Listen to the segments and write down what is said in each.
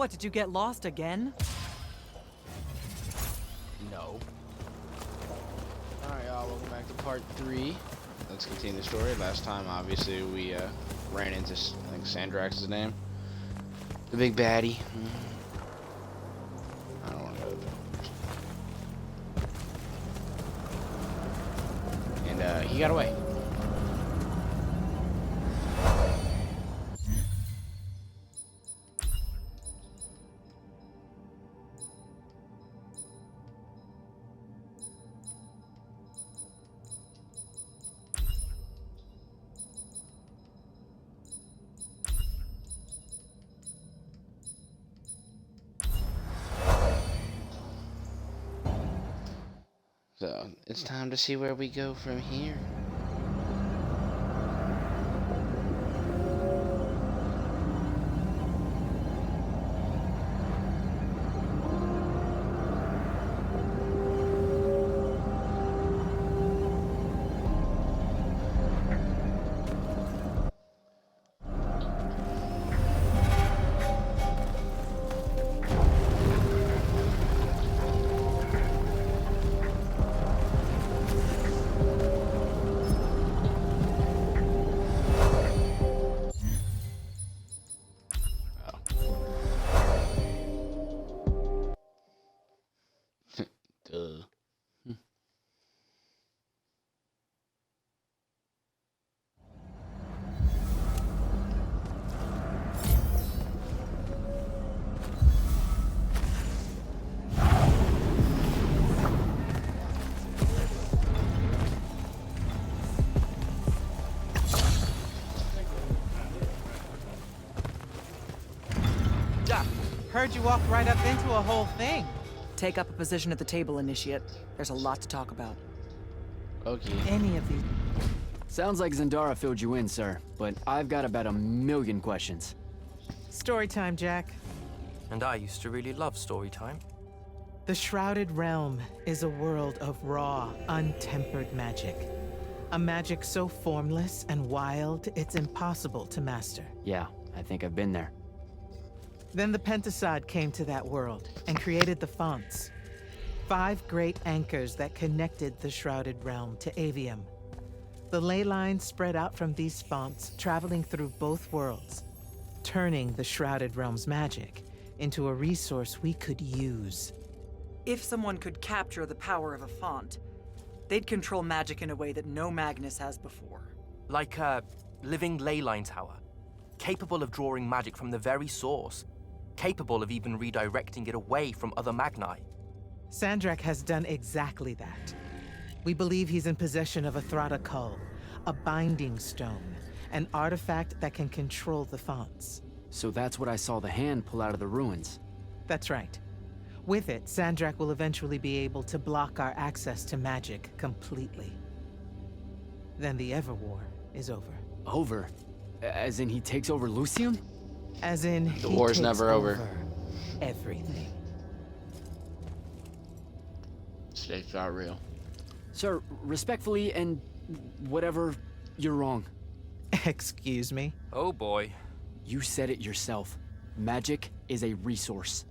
What, did you get lost again? No. Alright, y'all, welcome back to part 3. Let's continue the story. Last time, obviously, we ran into, I think Sandrax is his name. The big baddie. I don't want to go there. And he got away. So, it's time to see where we go from here. Duh. Jack, heard you walked right up into a whole thing. Take up a position at the table, Initiate. There's a lot to talk about. Okay. Any of these. Sounds like Zendara filled you in, sir, but I've got about 1,000,000 questions. Story time, Jack. And I used to really love story time. The Shrouded Realm is a world of raw, untempered magic. A magic so formless and wild, it's impossible to master. Yeah, I think I've been there. Then the Pentasod came to that world and created the fonts. 5 great anchors that connected the Shrouded Realm to Avium. The ley lines spread out from these fonts, traveling through both worlds, turning the Shrouded Realm's magic into a resource we could use. If someone could capture the power of a font, they'd control magic in a way that no Magnus has before. Like a living leyline tower, capable of drawing magic from the very source, capable of even redirecting it away from other Magni. Sandrak has done exactly that. We believe he's in possession of a Thrata Cull, a binding stone, an artifact that can control the fonts. So that's what I saw the hand pull out of the ruins. That's right. With it, Sandrak will eventually be able to block our access to magic completely. Then the Everwar is over. Over? As in he takes over Lucium? As in, The he war's takes never over. everything. Stakes are real. Sir, respectfully and whatever, you're wrong. Excuse me? Oh boy. You said it yourself. Magic is a resource.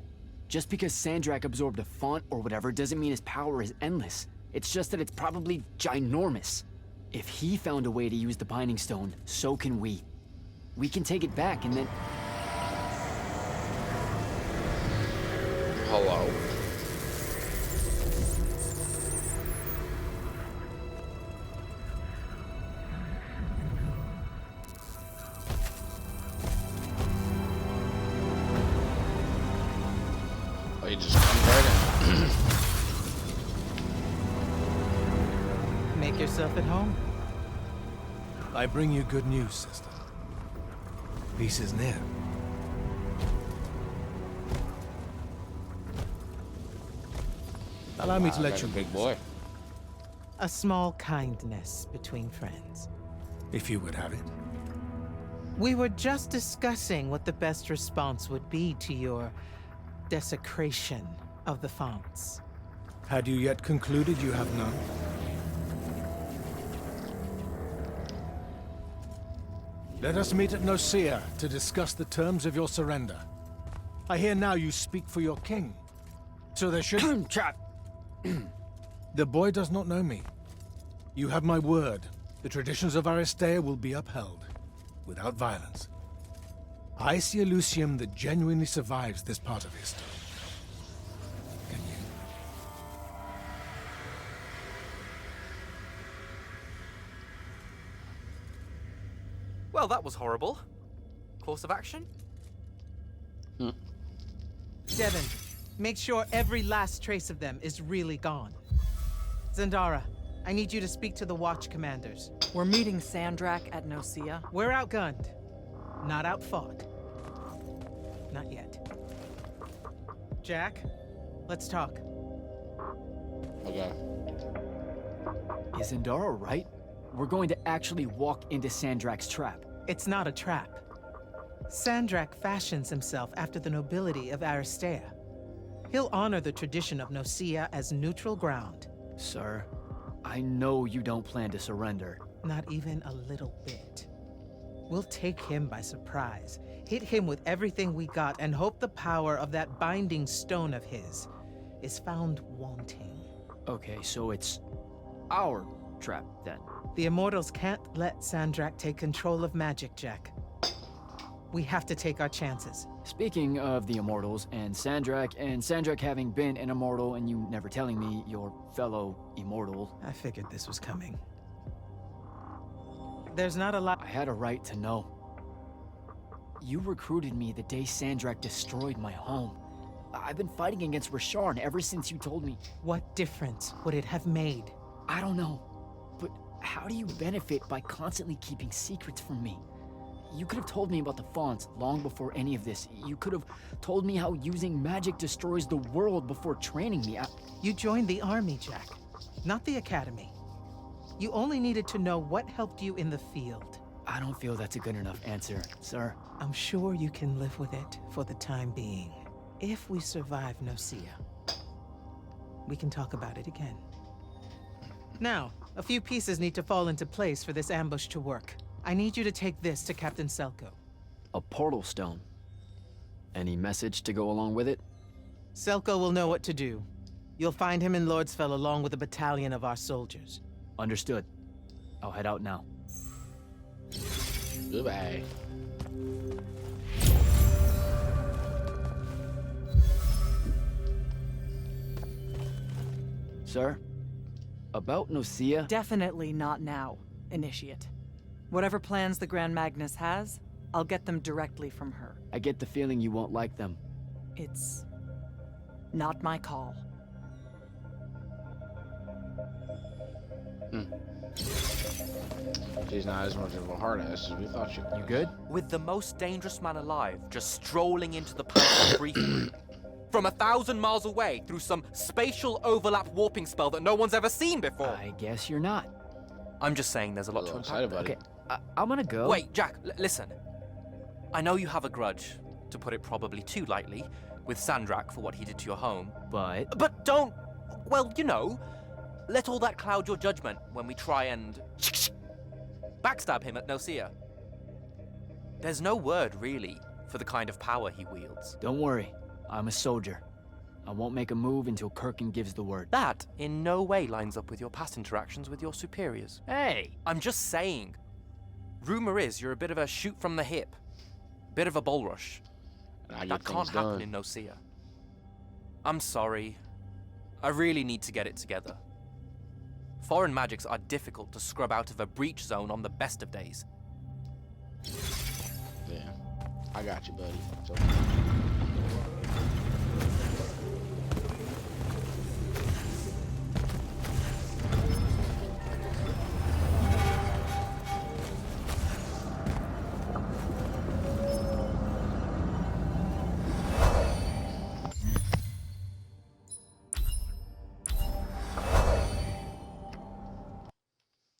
Just because Sandrak absorbed a font or whatever doesn't mean his power is endless. It's just that it's probably ginormous. If he found a way to use the Binding Stone, so can we. We can take it back and then... Hello. Oh, you just come right in. Make yourself at home. I bring you good news, sister. Peace is near. Allow me to let you big boy. A small kindness between friends. if you would have it. We were just discussing what the best response would be to your desecration of the fonts. Had you yet concluded you have none? Let us meet at Nicaea to discuss the terms of your surrender. I hear now you speak for your king. So there should... Trap! The boy does not know me. You have my word. The traditions of Aristea will be upheld, without violence. I see a Lucium that genuinely survives this part of history. Can you? Well, that was horrible. Course of action? Devin, make sure every last trace of them is really gone. Zendara, I need you to speak to the Watch commanders. We're meeting Sandrak at Nosea. We're outgunned, not outfought. Not yet. Jack, let's talk. Okay. Is Zendara right? We're going to actually walk into Sandrak's trap. It's not a trap. Sandrak fashions himself after the nobility of Aristea. He'll honor the tradition of Nosea as neutral ground. Sir, I know you don't plan to surrender. Not even a little bit. We'll take him by surprise, hit him with everything we got, and hope the power of that binding stone of his is found wanting. Okay, so it's our trap then. The Immortals can't let Sandrak take control of magic, Jack. We have to take our chances. Speaking of the Immortals and Sandrak having been an Immortal and you never telling me your fellow Immortal, I figured this was coming. There's not a lot. I had a right to know. You recruited me the day Sandrak destroyed my home. I've been fighting against Rasharn ever since you told me. What difference would it have made? I don't know, but how do you benefit by constantly keeping secrets from me? You could have told me about the fonts long before any of this. You could have told me how using magic destroys the world before training me. You joined the army, Jack, not the academy. You only needed to know what helped you in the field. I don't feel that's a good enough answer, sir. I'm sure you can live with it for the time being. If we survive Nosea, we can talk about it again. Now, a few pieces need to fall into place for this ambush to work. I need you to take this to Captain Selko. A portal stone. Any message to go along with it? Selko will know what to do. You'll find him in Lordsfell along with a battalion of our soldiers. Understood. I'll head out now. Goodbye. Sir, about Nosea? Definitely not now, Initiate. Whatever plans the Grand Magnus has, I'll get them directly from her. I get the feeling you won't like them. It's not my call. She's not as much of a hard ass as we thought she was. You good? With the most dangerous man alive just strolling into the palace briefing room. From 1,000 miles away through some spatial overlap warping spell that no one's ever seen before. I guess you're not. I'm just saying there's a lot to unpack. Excited, buddy. Okay, I'm gonna go. Wait, Jack, listen. I know you have a grudge, to put it probably too lightly, with Sandrak for what he did to your home. But don't, well, you know, let all that cloud your judgment when we try and backstab him at Nosea. There's no word, really, for the kind of power he wields. Don't worry. I'm a soldier. I won't make a move until Kirkin gives the word. That in no way lines up with your past interactions with your superiors. Hey! I'm just saying. Rumor is you're a bit of a shoot from the hip. Bit of a bull rush. And I get That can't things happen done. in Nosea. I'm sorry. I really need to get it together. Foreign magics are difficult to scrub out of a breach zone on the best of days. Yeah. I got you, buddy. So,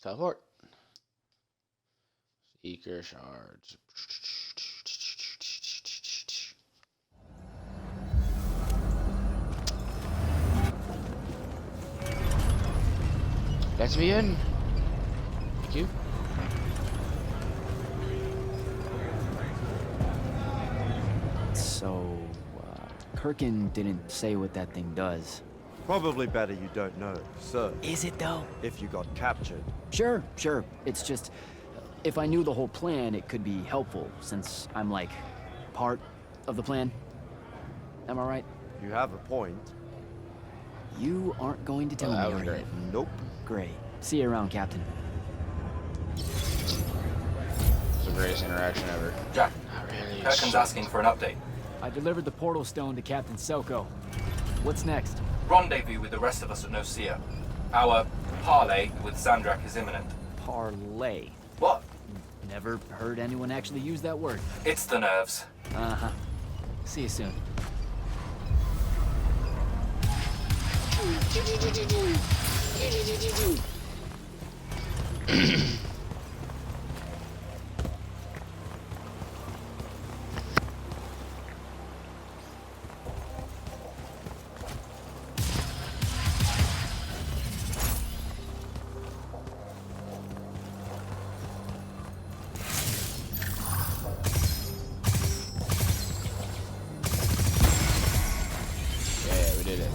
teleport. Seeker shards. Let me in. Thank you. So, Kirkin didn't say what that thing does. Probably better you don't know, sir. Is it though? If you got captured. Sure. It's just, if I knew the whole plan, it could be helpful, since I'm like, part of the plan. Am I right? You have a point. You aren't going to tell me, that was are you? great. Nope. Great. See you around, Captain. It's the greatest interaction ever. Jack, Really Kirkman's asking for an update. I delivered the portal stone to Captain Selko. What's next? Rendezvous with the rest of us at Nocia. Our parley with Sandrak is imminent. Parlay. What? Never heard anyone actually use that word. It's the nerves. Uh-huh. See you soon. Yeah, we did it.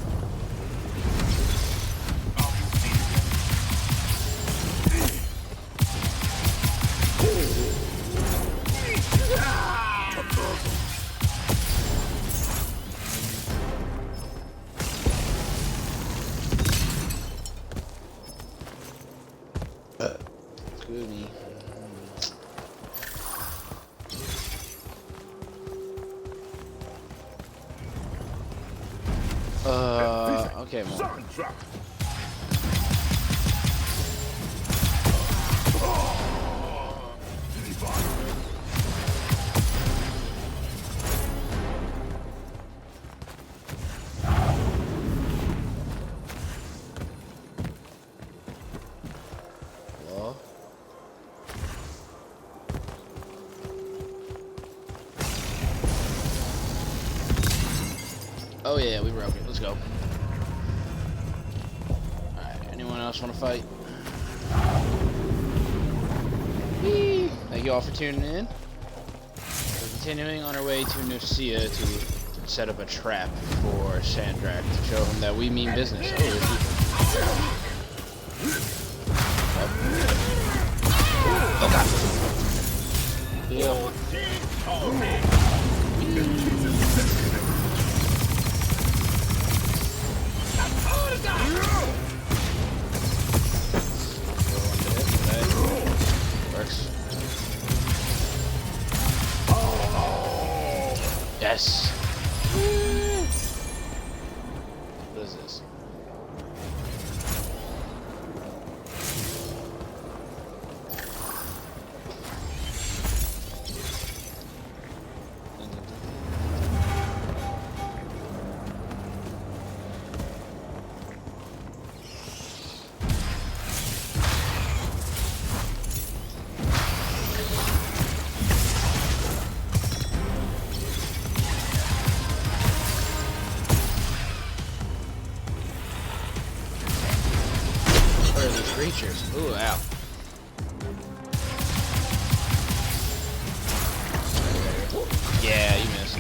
Excuse me. Okay, Mom. Hello? Oh yeah, we broke it. Let's go. Alright, anyone else want to fight? Whee! Thank you all for tuning in. We're continuing on our way to Nocia to set up a trap for Sandrak to show him that we mean business. Oh, there's people. Oh god. Yeah. Works. Yes. What is this? What are these creatures? Ooh, ow. Yeah, you missed.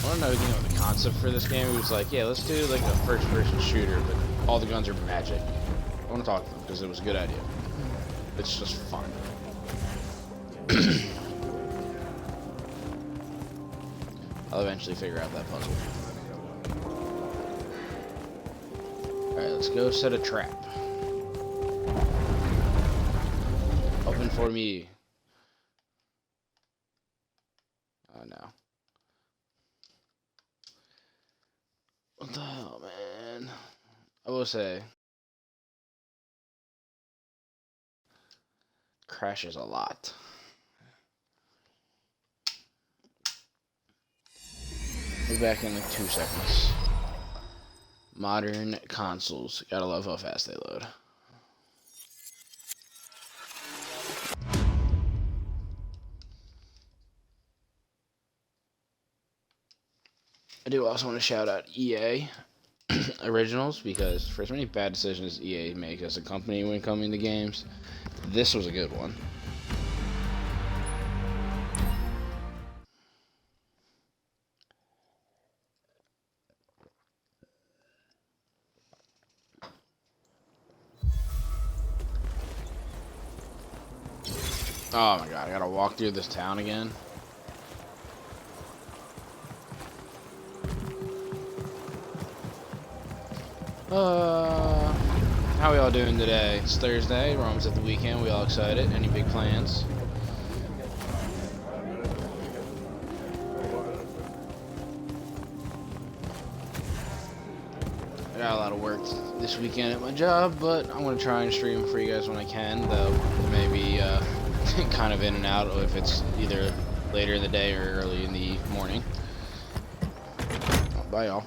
I don't know, you know, the concept for this game. It was like, yeah, let's do like a first-person shooter, but all the guns are magic. I want to talk to them because it was a good idea. It's just fun. I'll eventually figure out that puzzle. Alright, let's go set a trap. Open for me. Oh no. What the hell, man? I will say, crashes a lot. We're back in like 2 seconds. Modern consoles. Gotta love how fast they load. I do also want to shout out EA Originals, because for as many bad decisions EA makes as a company when coming to games, this was a good one. Oh my god, I gotta walk through this town again. How we all doing today? It's Thursday, we're almost at the weekend, we all excited? Any big plans? I got a lot of work this weekend at my job, but I'm gonna try and stream for you guys when I can, though maybe kind of in and out, or if it's either later in the day or early in the morning. Bye, y'all.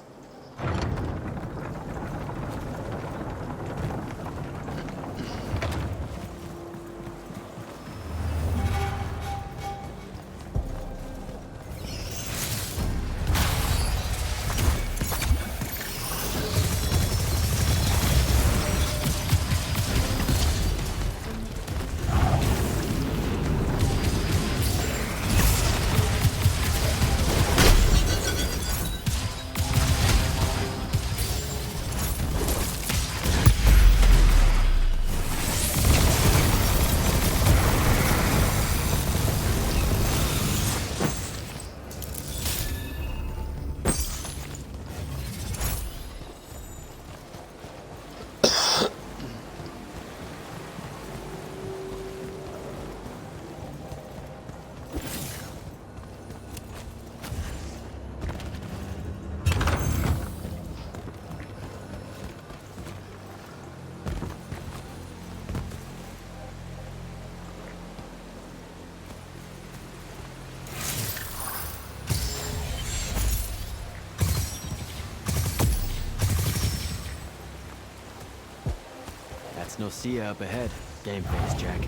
That's Nocia up ahead. Game face, Jack.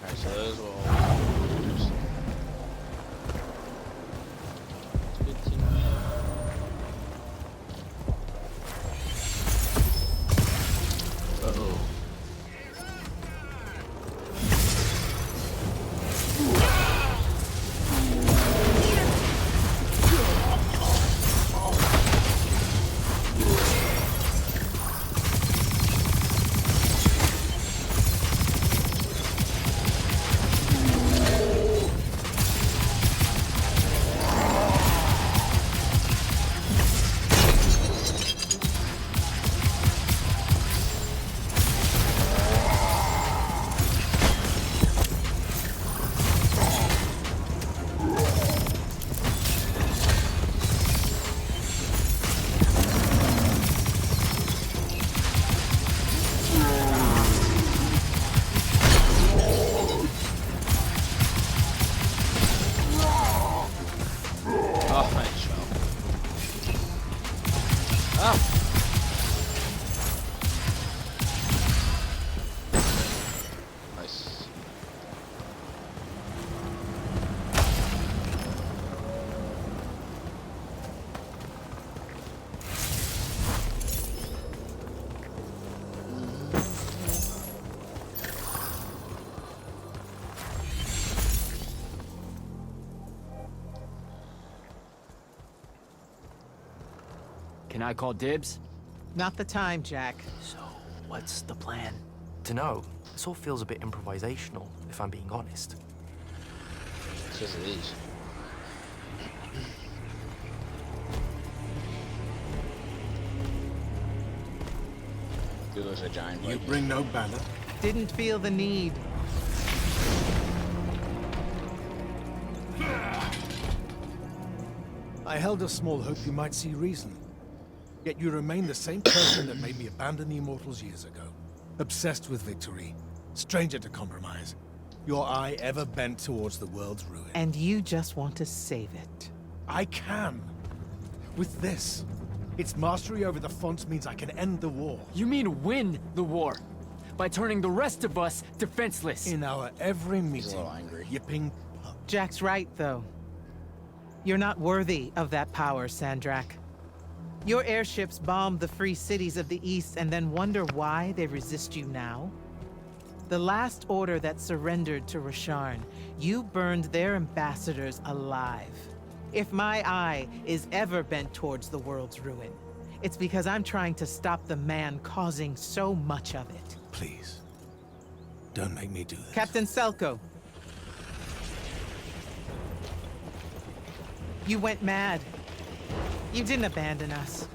Alright, so those will... Uh-oh. Can I call dibs? Not the time, Jack. So, what's the plan? Dunno. This all feels a bit improvisational, if I'm being honest. It's just it is. Dude looks like a giant You bug. bring no banner. Didn't feel the need. I held a small hope you might see reason. Yet you remain the same person that made me abandon the Immortals years ago. Obsessed with victory, stranger to compromise. Your eye ever bent towards the world's ruin. And you just want to save it. I can. With this. Its mastery over the fonts means I can end the war. You mean win the war? by turning the rest of us defenseless. In our every He's a meeting, little angry. yipping pup. Jack's right, though. You're not worthy of that power, Sandrak. Your airships bombed the free cities of the East and then wonder why they resist you now? The last order that surrendered to Rasharn, you burned their ambassadors alive. If my eye is ever bent towards the world's ruin, it's because I'm trying to stop the man causing so much of it. Please, don't make me do this. Captain Selko. You went mad. You didn't abandon us.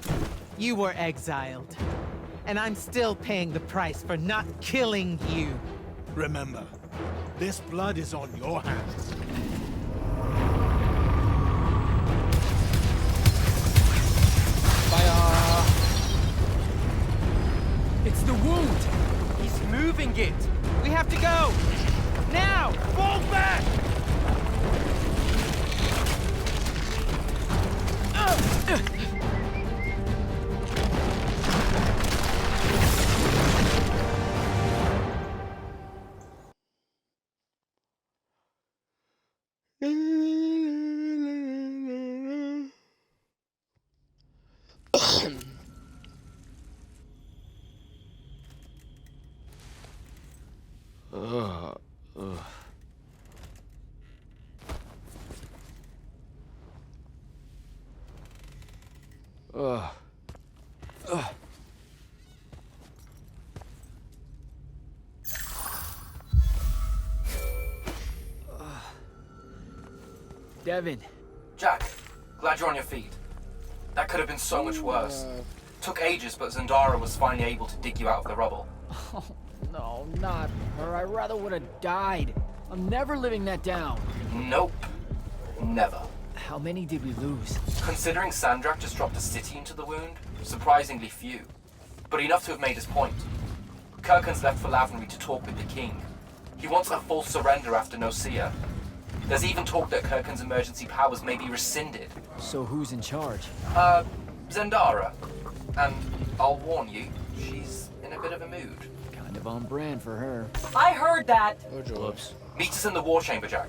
You were exiled. And I'm still paying the price for not killing you. Remember, this blood is on your hands. Fire! It's the wound! He's moving it! We have to go! Now! Fall back! Devin, Jack, glad you're on your feet. That could have been so much worse. Took ages, but Zendara was finally able to dig you out of the rubble. no, not her. I rather would have died. I'm never living that down. Nope. Never. How many did we lose? Considering Sandrak just dropped a city into the wound, surprisingly few. But enough to have made his point. Kirkhan's left for Lavenry to talk with the king. He wants a full surrender after Nocia. There's even talk that Kirkhan's emergency powers may be rescinded. So who's in charge? Zendara. And I'll warn you, she's in a bit of a mood. Kind of on brand for her. I heard that! Oh, joy. Whoops. Meet us in the war chamber, Jack.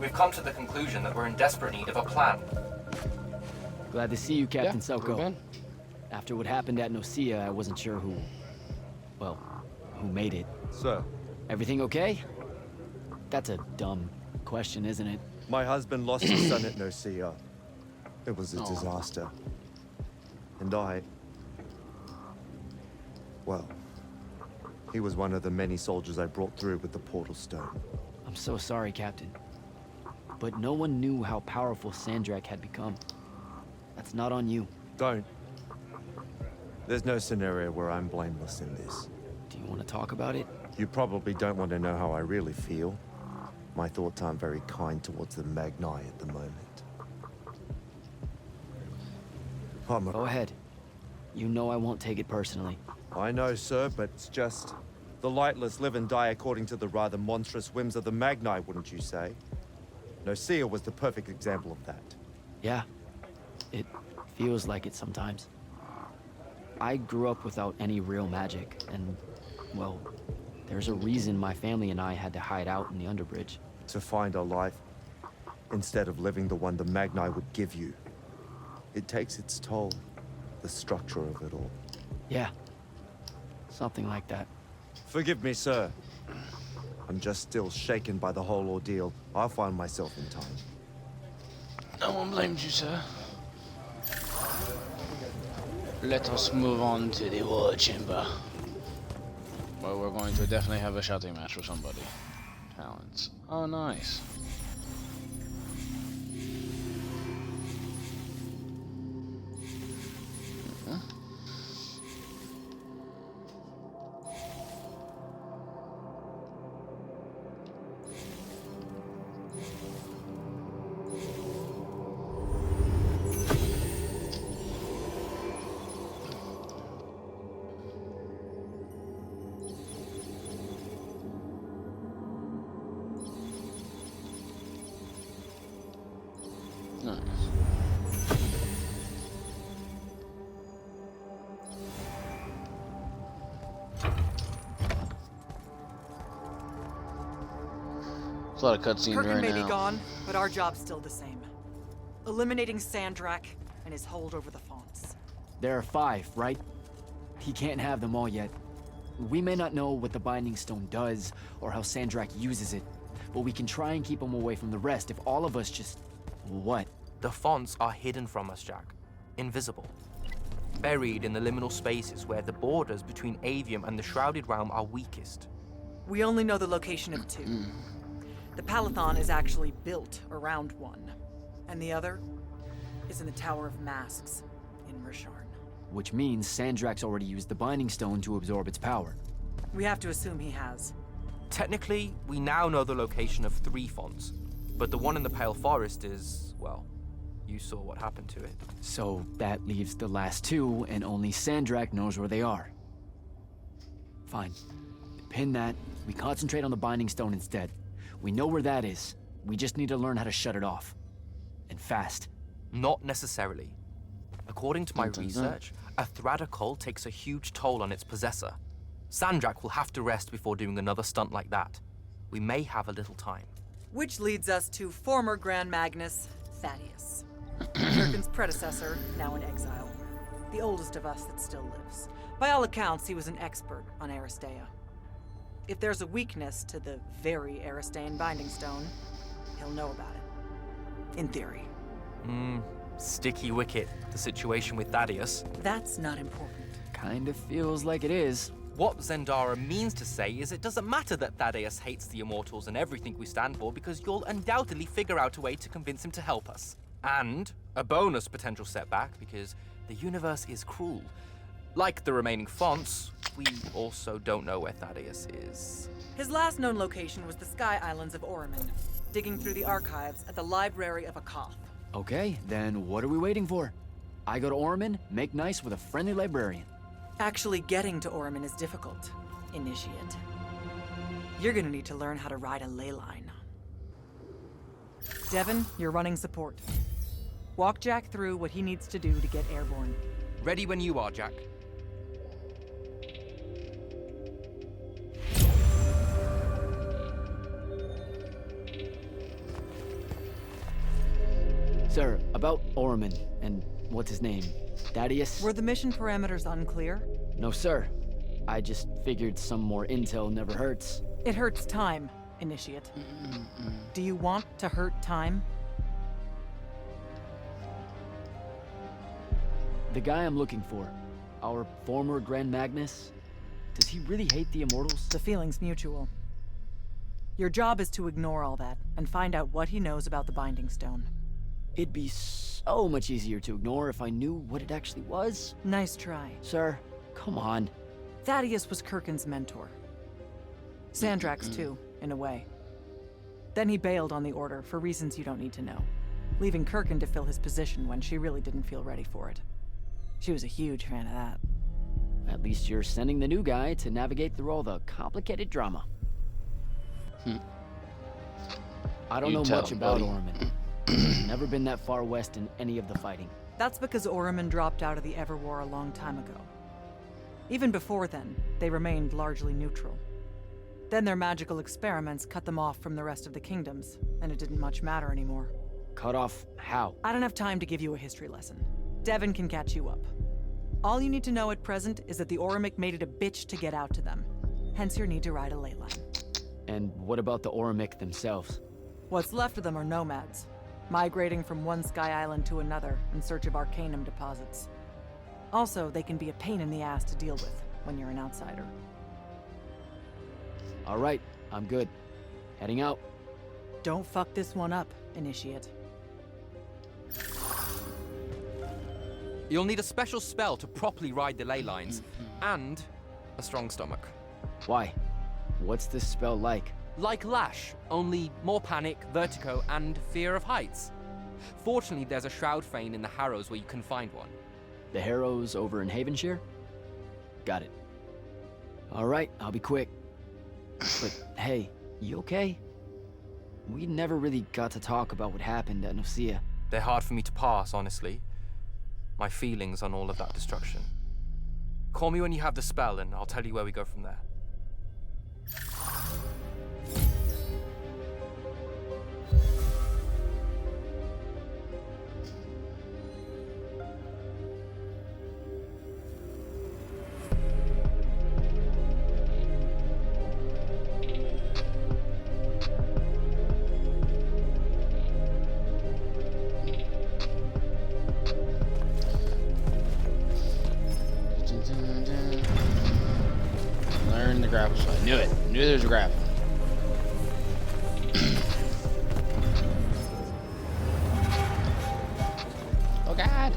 We've come to the conclusion that we're in desperate need of a plan. Glad to see you, Captain Yeah, Selko. we've been. After what happened at Nocia, I wasn't sure who made it. Sir, Everything okay? That's a dumb question, isn't it? my husband lost his son at Nocia. It was a Aw. disaster. And well, he was one of the many soldiers I brought through with the portal stone. I'm so sorry, Captain. But no one knew how powerful Sandrak had become. That's not on you. Don't. There's no scenario where I'm blameless in this. Do you want to talk about it? You probably don't want to know how I really feel. My thoughts aren't very kind towards the Magni at the moment. Go ahead. You know I won't take it personally. I know, sir, but it's just... The lightless live and die according to the rather monstrous whims of the Magni, wouldn't you say? Nocia was the perfect example of that. Yeah. It feels like it sometimes. I grew up without any real magic, and, well, there's a reason my family and I had to hide out in the Underbridge. To find a life, instead of living the one the Magni would give you. It takes its toll, the structure of it all. Yeah. Something like that. Forgive me, sir. I'm just still shaken by the whole ordeal. I'll find myself in time. No one blames you, sir. Let us move on to the war chamber. Well, we're going to definitely have a shouting match with somebody. Talents. Oh, nice. There's a lot of cutscenes Kirkin right may now. be gone, but our job's still the same. Eliminating Sandrak and his hold over the fonts. There are 5, right? He can't have them all yet. We may not know what the Binding Stone does, or how Sandrak uses it, but we can try and keep him away from the rest if all of us just... What? The fonts are hidden from us, Jack. Invisible. Buried in the liminal spaces where the borders between Avium and the Shrouded Realm are weakest. We only know the location of 2. The Palathon is actually built around one, and the other is in the Tower of Masks in Rasharn. Which means Sandrak's already used the Binding Stone to absorb its power. We have to assume he has. Technically, we now know the location of 3 fonts, but the one in the Pale Forest is, well, you saw what happened to it. So that leaves the last 2, and only Sandrak knows where they are. Fine. Pin that. We concentrate on the Binding Stone instead. We know where that is. We just need to learn how to shut it off. And fast. Not necessarily. According to my research, a Thradakol takes a huge toll on its possessor. Sandrak will have to rest before doing another stunt like that. We may have a little time. Which leads us to former Grand Magnus, Thaddeus. Kirkin's predecessor, now in exile. The oldest of us that still lives. By all accounts, he was an expert on Aristea. If there's a weakness to the very Aristean Binding Stone, he'll know about it. In theory. Sticky wicket, the situation with Thaddeus. That's not important. Kind of feels like it is. What Zendara means to say is it doesn't matter that Thaddeus hates the Immortals and everything we stand for, because you'll undoubtedly figure out a way to convince him to help us. And a bonus potential setback, because the universe is cruel. Like the remaining fonts, we also don't know where Thaddeus is. His last known location was the Sky Islands of Oriman, digging through the archives at the Library of Akoth. Okay, then what are we waiting for? I go to Orman, make nice with a friendly librarian. Actually getting to Oriman is difficult, Initiate. You're gonna need to learn how to ride a ley line. Devin, you're running support. Walk Jack through what he needs to do to get airborne. Ready when you are, Jack. Sir, about Orman and what's his name? Thaddeus? Were the mission parameters unclear? No, sir. I just figured some more intel never hurts. It hurts time, Initiate. Do you want to hurt time? The guy I'm looking for, our former Grand Magnus, does he really hate the Immortals? The feeling's mutual. Your job is to ignore all that and find out what he knows about the Binding Stone. It'd be so much easier to ignore if I knew what it actually was. Nice try. Sir, come on. Thaddeus was Kirkin's mentor. Sandrak's too, in a way. Then he bailed on the Order for reasons you don't need to know, leaving Kirkin to fill his position when she really didn't feel ready for it. She was a huge fan of that. At least you're sending the new guy to navigate through all the complicated drama. I don't You know tell much him, about buddy. Orman. Never been that far west in any of the fighting. That's because Oriman dropped out of the Everwar a long time ago. Even before then, they remained largely neutral. Then their magical experiments cut them off from the rest of the kingdoms, and it didn't much matter anymore. Cut off how? I don't have time to give you a history lesson. Devin can catch you up. All you need to know at present is that the Orimic made it a bitch to get out to them. Hence your need to ride a ley line. And what about the Orimic themselves? What's left of them are nomads, migrating from one sky island to another in search of arcanum deposits. Also, they can be a pain in the ass to deal with when you're an outsider. All right, I'm good. Heading out. Don't fuck this one up, Initiate. You'll need a special spell to properly ride the ley lines, and a strong stomach. Why? What's this spell like? Like Lash, only more panic, vertigo, and fear of heights. Fortunately, there's a Shroud Fane in the Harrows where you can find one. The Harrows over in Havenshire? Got it. All right, I'll be quick. But hey, you okay? We never really got to talk about what happened at Nicaea. They're hard for me to pass, honestly. My feelings on all of that destruction. Call me when you have the spell, and I'll tell you where we go from there. Learn the grapple spell. I knew it. I knew there was a grapple. Oh God.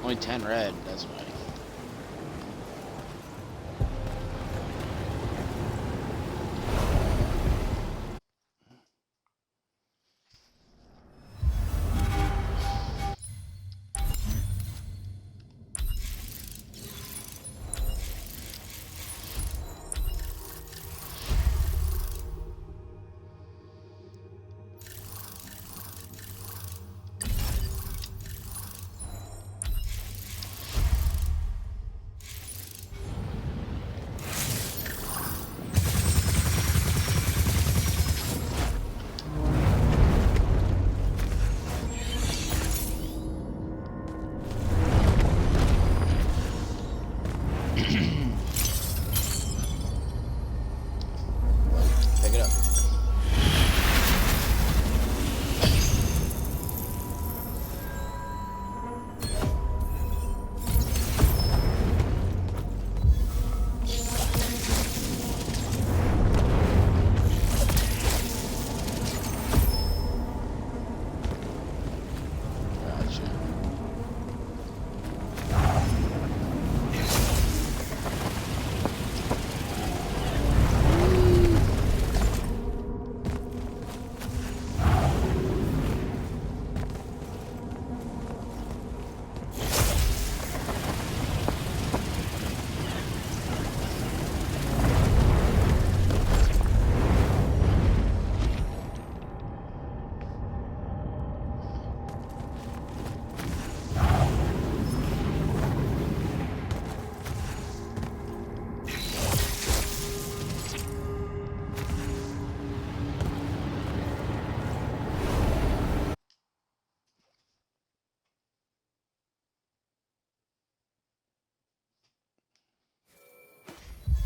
Only 10 red, that's why.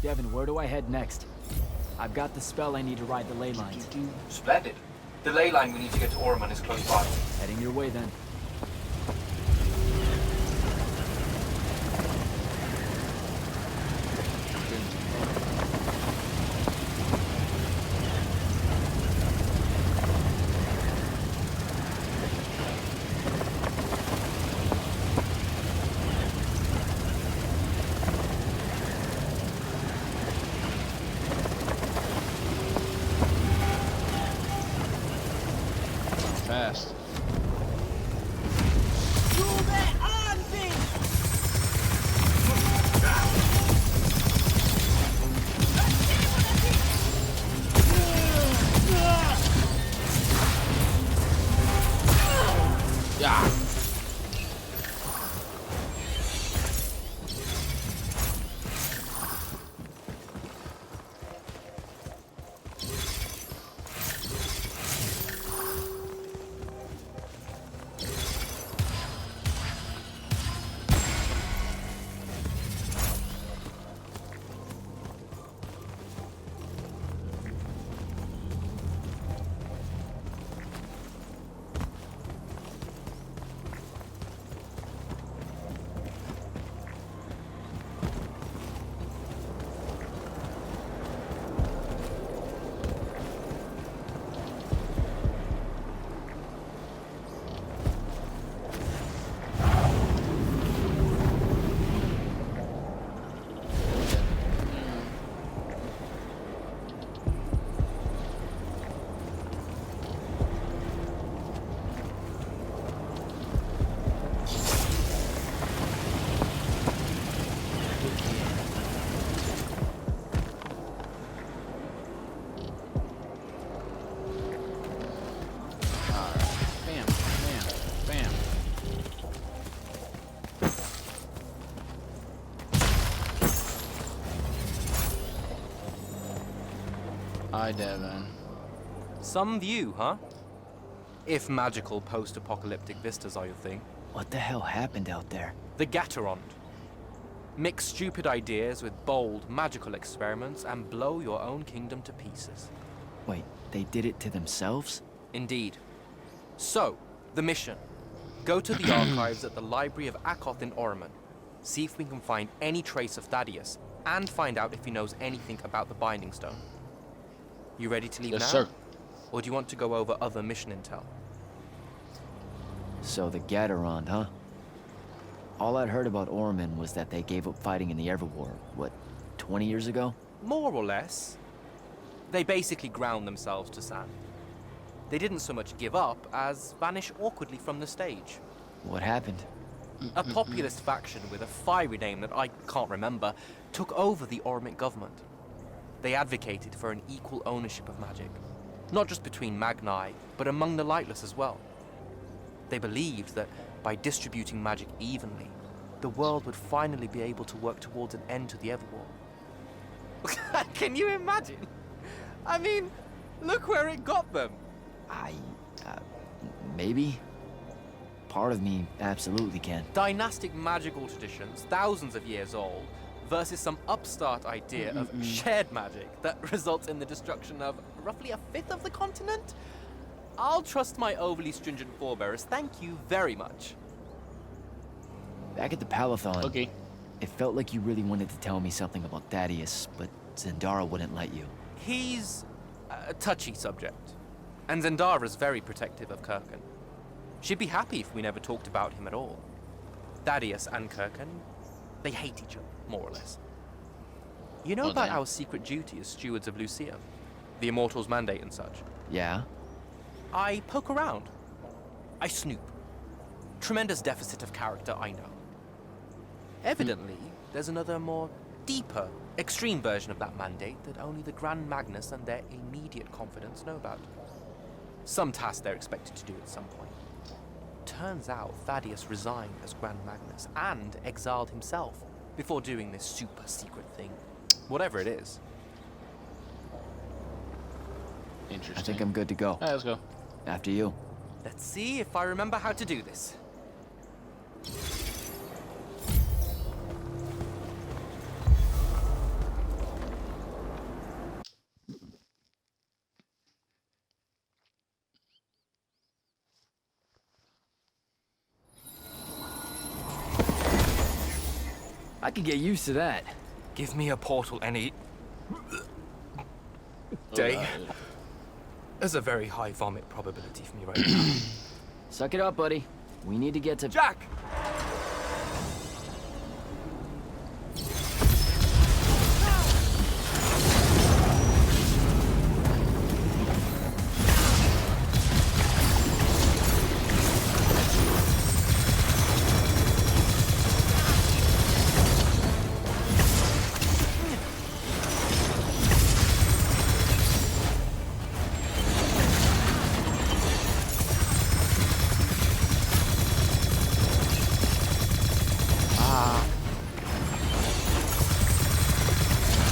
Devin, where do I head next? I've got the spell I need to ride the ley lines. Splendid. The ley line we need to get to Orman is close by. Heading your way then. Fast. Yeah. Hi, Devin. Some view, huh? If magical post-apocalyptic vistas are your thing. What the hell happened out there? The Gatorond. Mix stupid ideas with bold, magical experiments and blow your own kingdom to pieces. Wait, they did it to themselves? Indeed. So, the mission. Go to the archives at the Library of Akoth in Orman. See if we can find any trace of Thaddeus, and find out if he knows anything about the Binding Stone. You ready to leave Yes, now? sir. Or do you want to go over other mission intel? So the Gatorond, huh? All I'd heard about Orman was that they gave up fighting in the Everwar, what, 20 years ago? More or less. They basically ground themselves to sand. They didn't so much give up as vanish awkwardly from the stage. What happened? A populist faction with a fiery name that I can't remember took over the Ormic government. They advocated for an equal ownership of magic, not just between Magni, but among the lightless as well. They believed that by distributing magic evenly, the world would finally be able to work towards an end to the Everwar. Can you imagine? I mean, look where it got them. Maybe? Part of me absolutely can. Dynastic magical traditions, thousands of years old, versus some upstart idea of shared magic that results in the destruction of roughly a fifth of the continent? I'll trust my overly stringent forebears, thank you very much. Back at the Palathon, Okay. it felt like you really wanted to tell me something about Thaddeus, but Zendara wouldn't let you. He's a touchy subject, and Zendara's very protective of Kirkan. She'd be happy if we never talked about him at all. Thaddeus and Kirkan, they hate each other, more or less. You know Oh, about damn. our secret duty as stewards of Lucia? The Immortal's mandate and such? Yeah? I poke around. I snoop. Tremendous deficit of character, I know. Evidently, there's another more deeper, extreme version of that mandate that only the Grand Magnus and their immediate confidants know about. Some task they're expected to do at some point. Turns out Thaddeus resigned as Grand Magnus and exiled himself before doing this super secret thing. Whatever it is. Interesting. I think I'm good to go. All right, let's go. After you. Let's see if I remember how to do this. I could get used to that. Give me a portal any day. There's a very high vomit probability for me right now. Suck it up, buddy. We need to get to... Jack!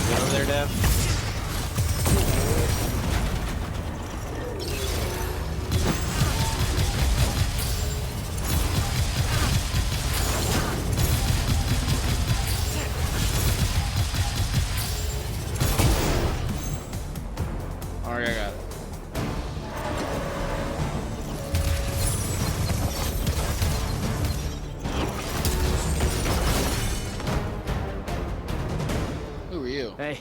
Get over there, Dev. Alright, I got it. Who are you? Hey,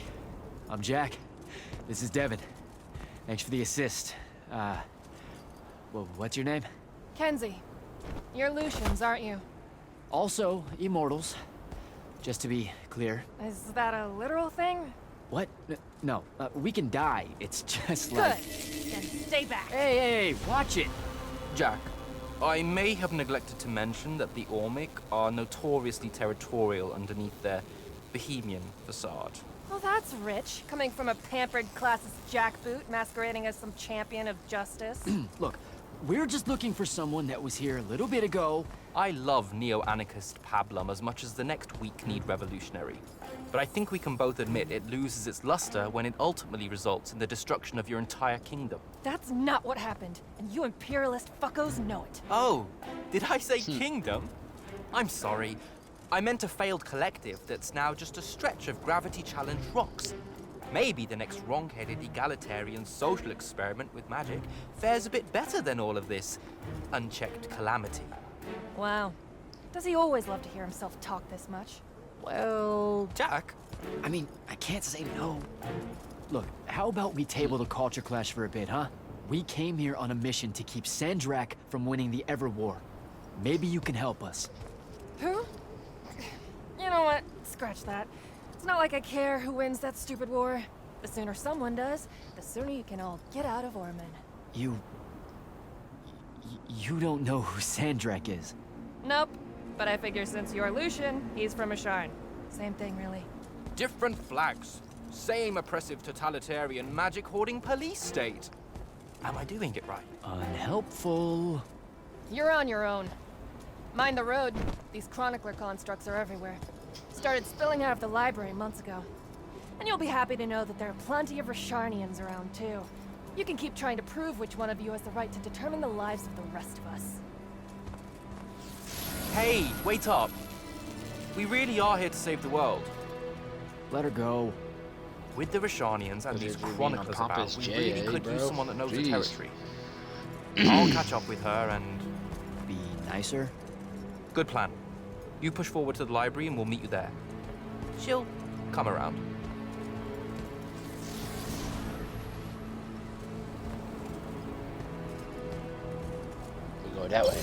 I'm Jack. This is Devin. Thanks for the assist. Well, what's your name? Kenzie, you're Lucians, aren't you? Also, immortals. Just to be clear. Is that a literal thing? What? No, we can die. It's just Good. like... Then stay back. Hey, watch it! Jack, I may have neglected to mention that the Ormic are notoriously territorial underneath their Bohemian facade. Well, that's rich, coming from a pampered classist jackboot masquerading as some champion of justice. Look, we're just looking for someone that was here a little bit ago. I love neo-anarchist pablum as much as the next weak-kneed revolutionary. But I think we can both admit it loses its luster when it ultimately results in the destruction of your entire kingdom. That's not what happened, and you imperialist fuckos know it. Oh, did I say kingdom? I'm sorry. I meant a failed collective that's now just a stretch of gravity-challenged rocks. Maybe the next wrong-headed egalitarian social experiment with magic fares a bit better than all of this unchecked calamity. Wow. Does he always love to hear himself talk this much? Well, Jack? I mean, I can't say no. Look, how about we table the culture clash for a bit, huh? We came here on a mission to keep Sandrak from winning the Ever War. Maybe you can help us. Who? You know what? Scratch that. It's not like I care who wins that stupid war. The sooner someone does, the sooner you can all get out of Orman. You don't know who Sandrak is. Nope. But I figure since you're Lucian, he's from Asharn. Same thing, really. Different flags. Same oppressive totalitarian magic-hoarding police state. Am I doing it right? Unhelpful. You're on your own. Mind the road. These chronicler constructs are everywhere. Started spilling out of the library months ago. And you'll be happy to know that there are plenty of Rasharnians around, too. You can keep trying to prove which one of you has the right to determine the lives of the rest of us. Hey, wait up. We really are here to save the world. Let her go. With the Rashanians and these chroniclers about, we really could use someone that knows the territory. I'll catch up with her and... Be nicer? Good plan. You push forward to the library and we'll meet you there. She'll come around. We go that way.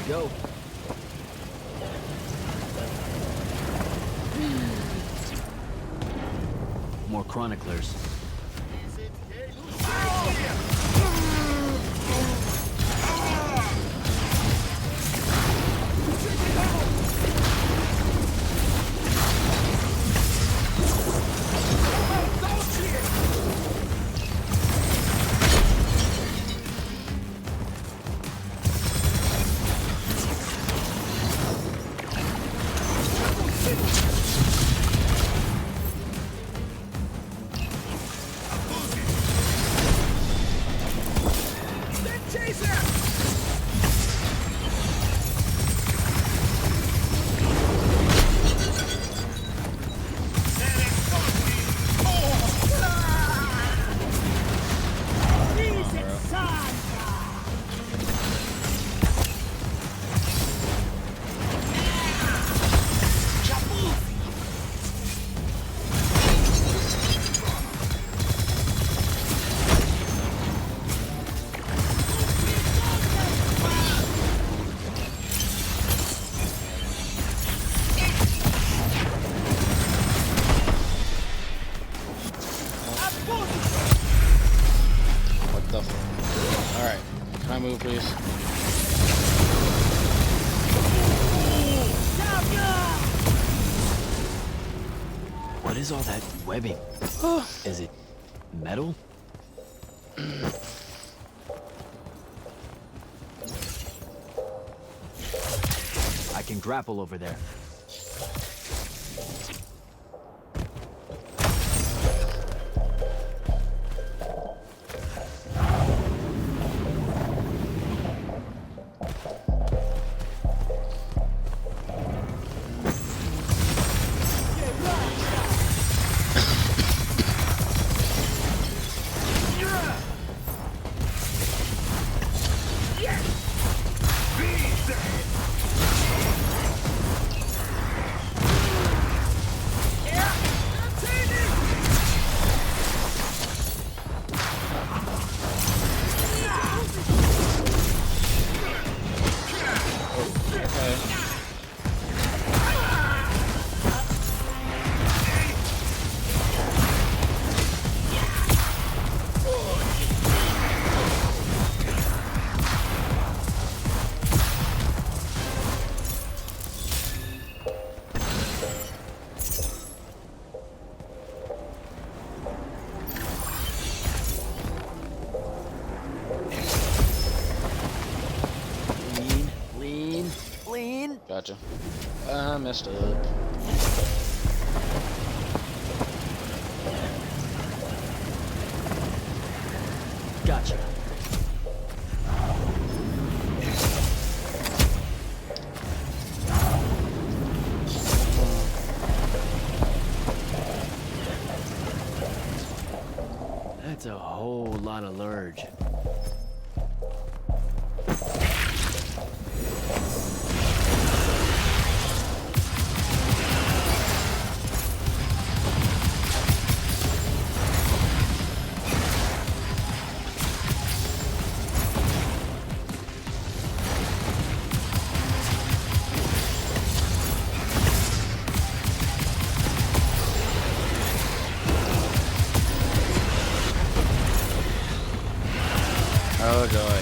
Go. More chroniclers. is all that webbing? Is it metal? I can grapple over there. Lean. Gotcha. I messed up. Gotcha. That's a whole lot of lurge. Oh joy.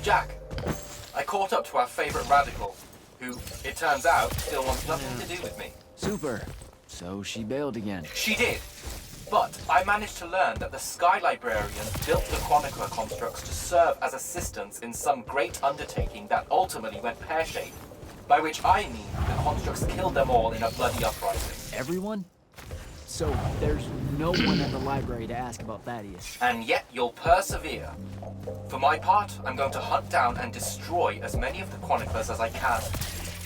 Jack, I caught up to our favorite radical, who, it turns out, still wants nothing to do with me. Super. So she bailed again. She did. But I managed to learn that the Sky Librarians built the Chronicler constructs to serve as assistants in some great undertaking that ultimately went pear-shaped. By which I mean the constructs killed them all in a bloody uprising. Everyone? So there's no one at the library to ask about Thaddeus. And yet you'll persevere. For my part, I'm going to hunt down and destroy as many of the Chroniclers as I can.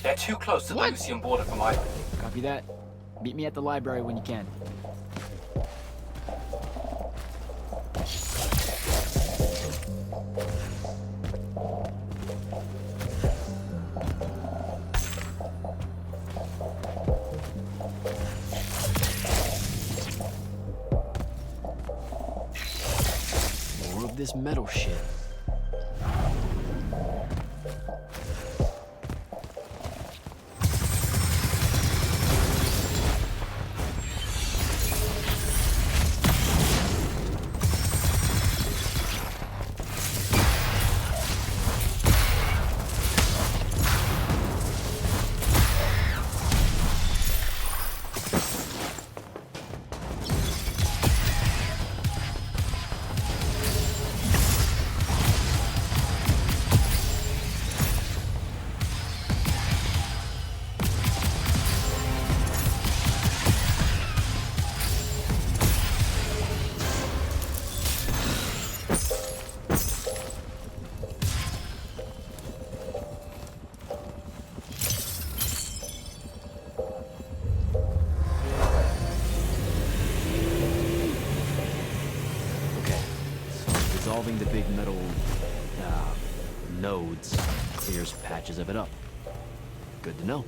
They're too close to the Lucian border for my liking. Copy that. Meet me at the library when you can. this metal shit. Dissolving the big metal nodes clears patches of it up. Good to know.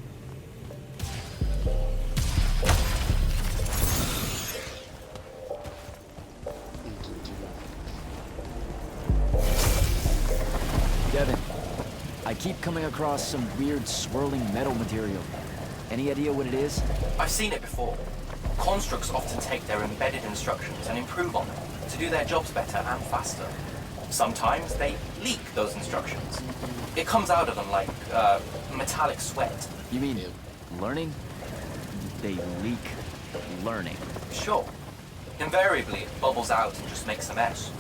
Devin, I keep coming across some weird swirling metal material. Any idea what it is? I've seen it before. Constructs often take their embedded instructions and improve on them to do their jobs better and faster. Sometimes they leak those instructions. It comes out of them like metallic sweat. You mean learning? They leak learning. Sure. Invariably, it bubbles out and just makes a mess.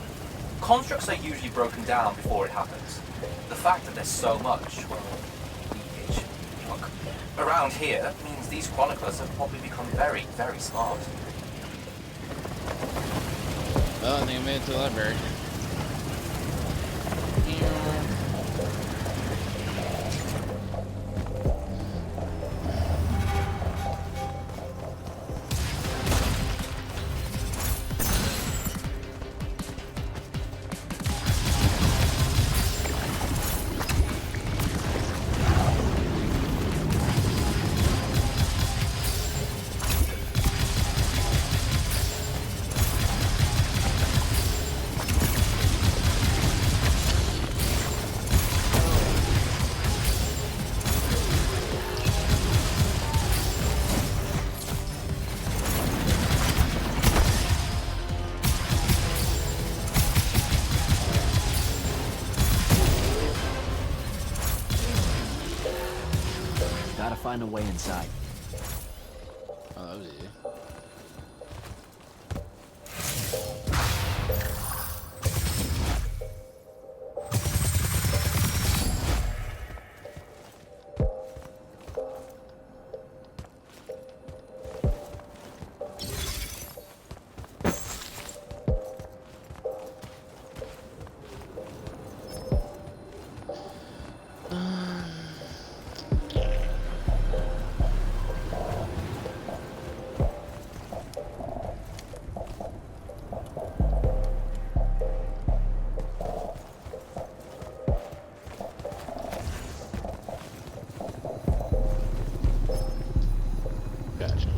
Constructs are usually broken down before it happens. The fact that there's so much, well, leakage, look, around here means these chroniclers have probably become very, very smart. Well, I think I made it to the library. Gotta find a way inside. Oh, that was easy. Gotcha.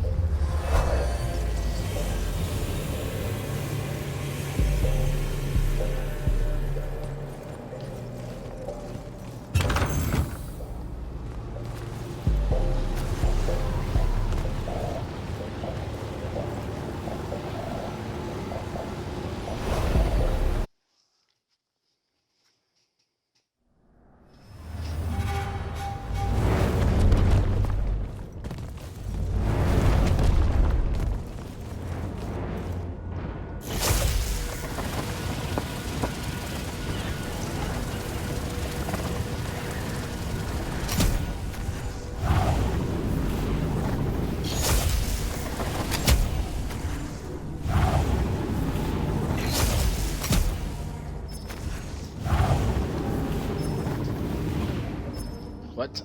What?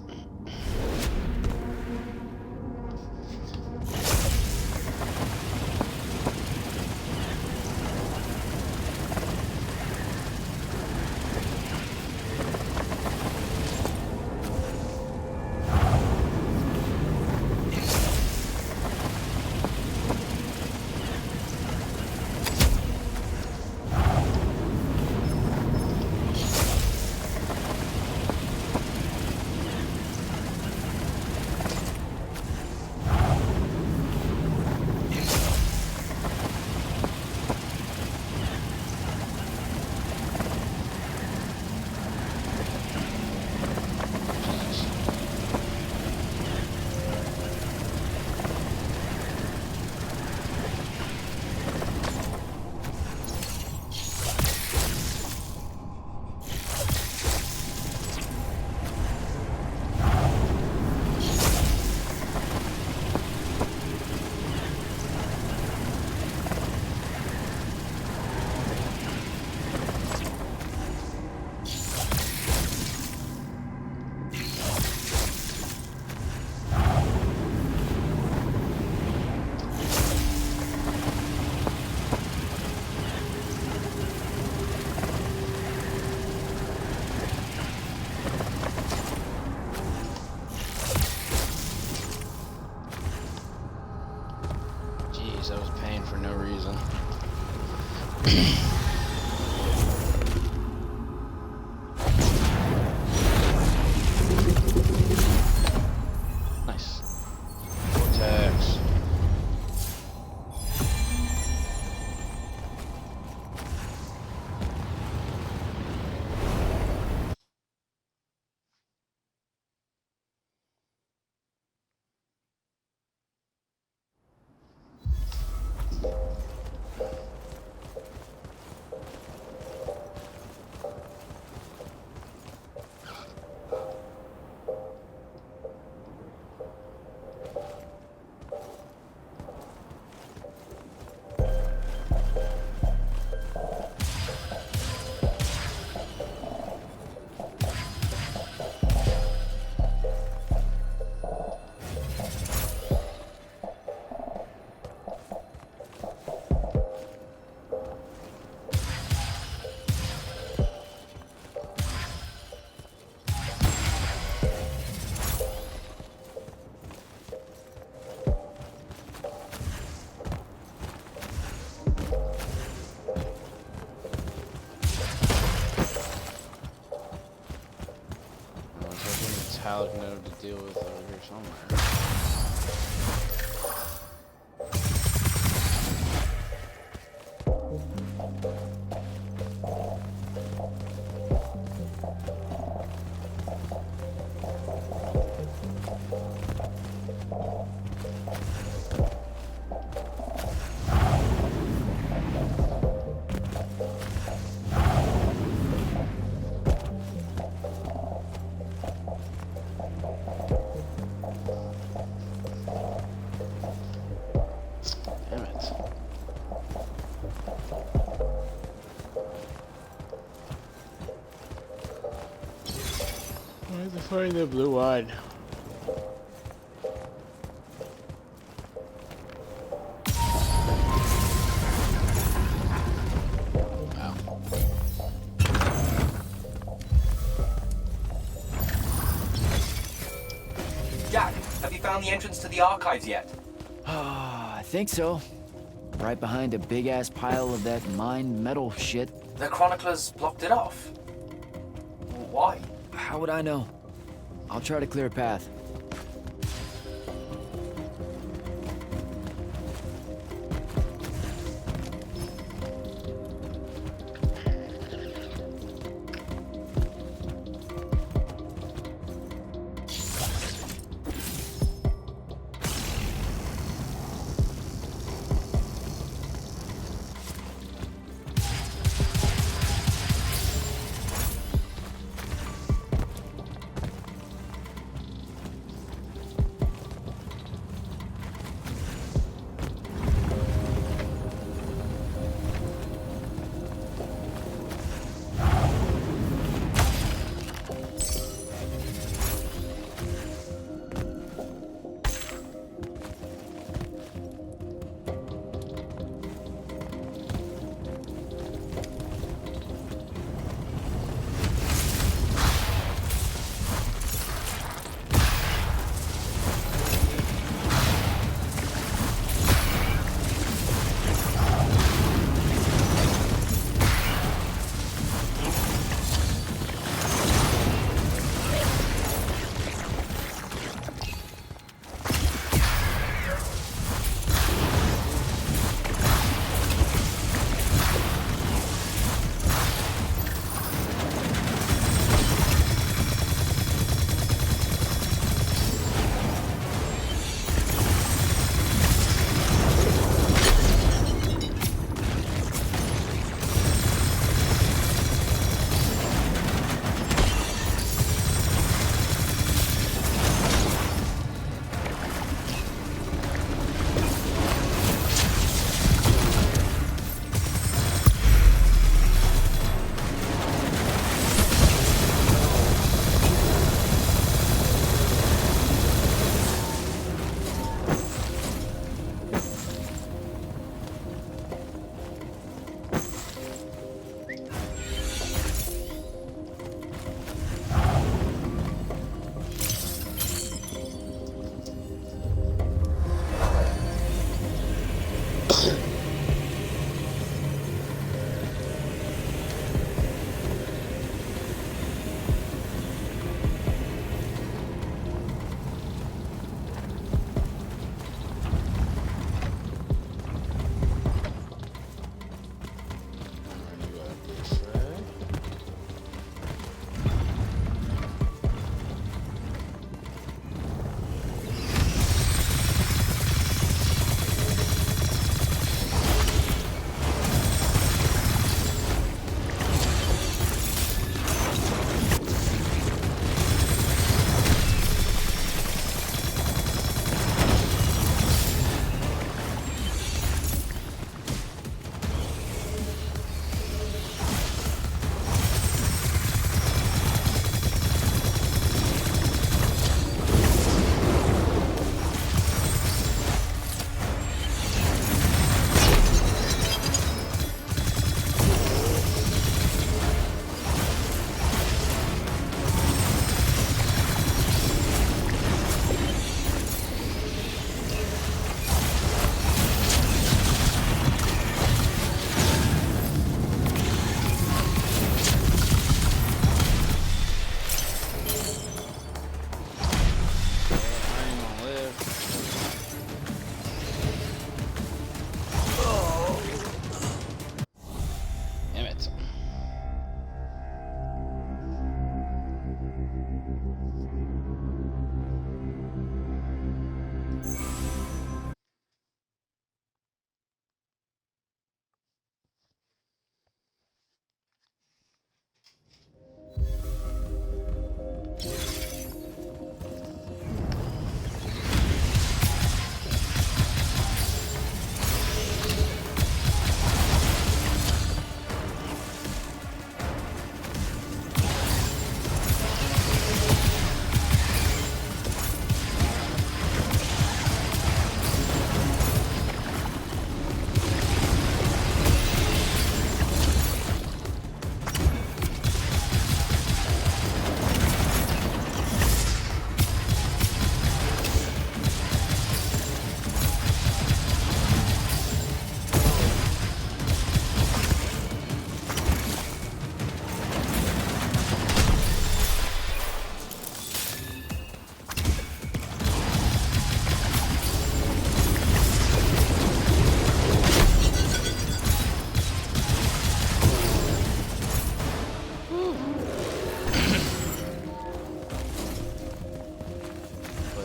Nice. Vortex. Metallic node to deal with over here somewhere. Damn it. Why is the find the blue one? Wow. Jack, have you found the entrance to the archives yet? I think so. Right behind a big-ass pile of that mined metal shit. The chroniclers blocked it off. Why? How would I know? I'll try to clear a path.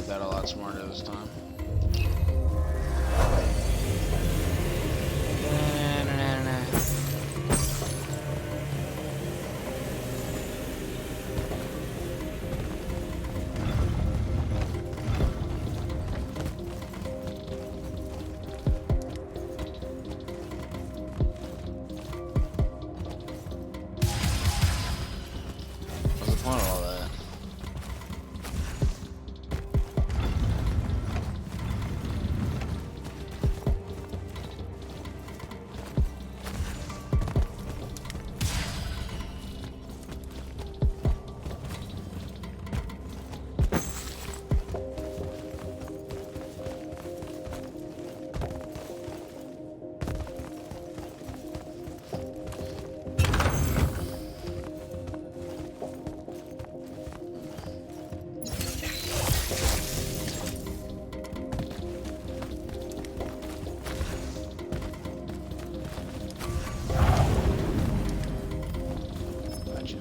did that a lot smarter this time. What's the point of all that? Gotcha.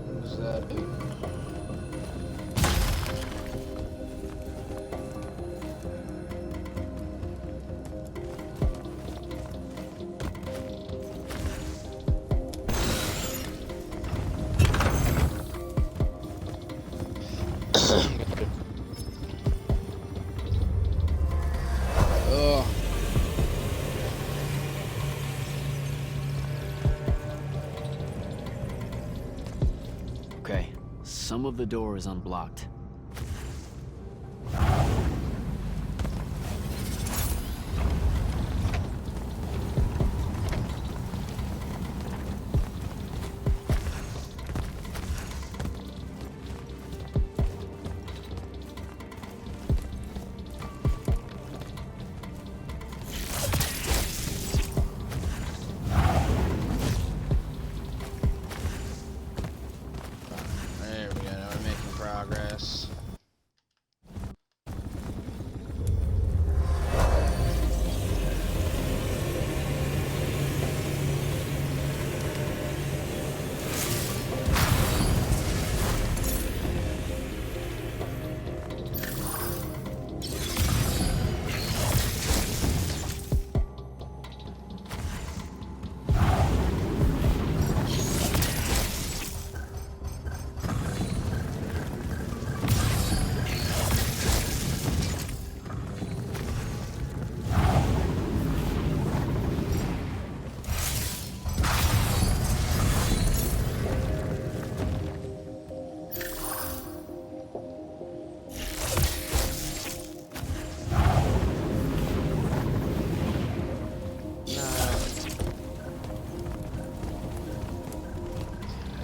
What does that do? Ugh. Okay, some of the door is unblocked. There we go, now we're making progress.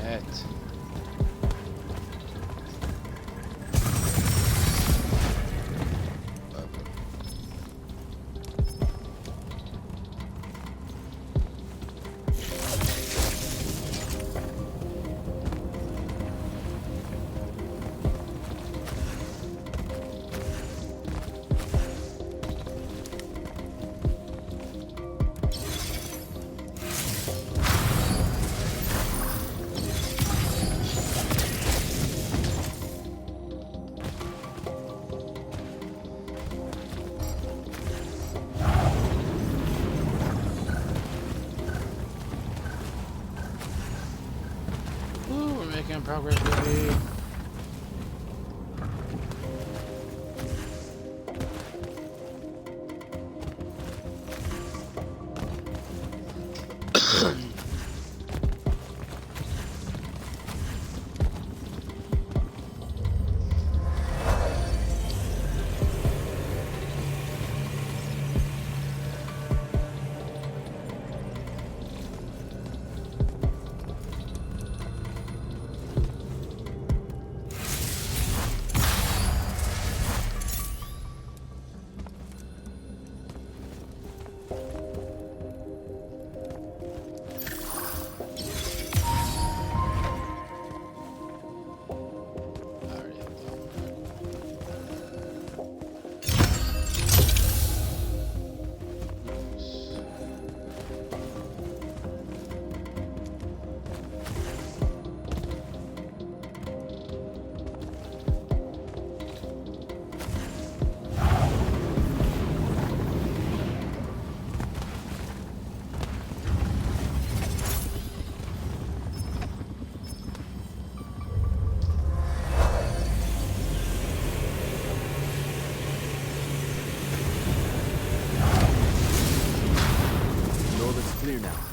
It. Ooh, we're making progress, baby. Clear now.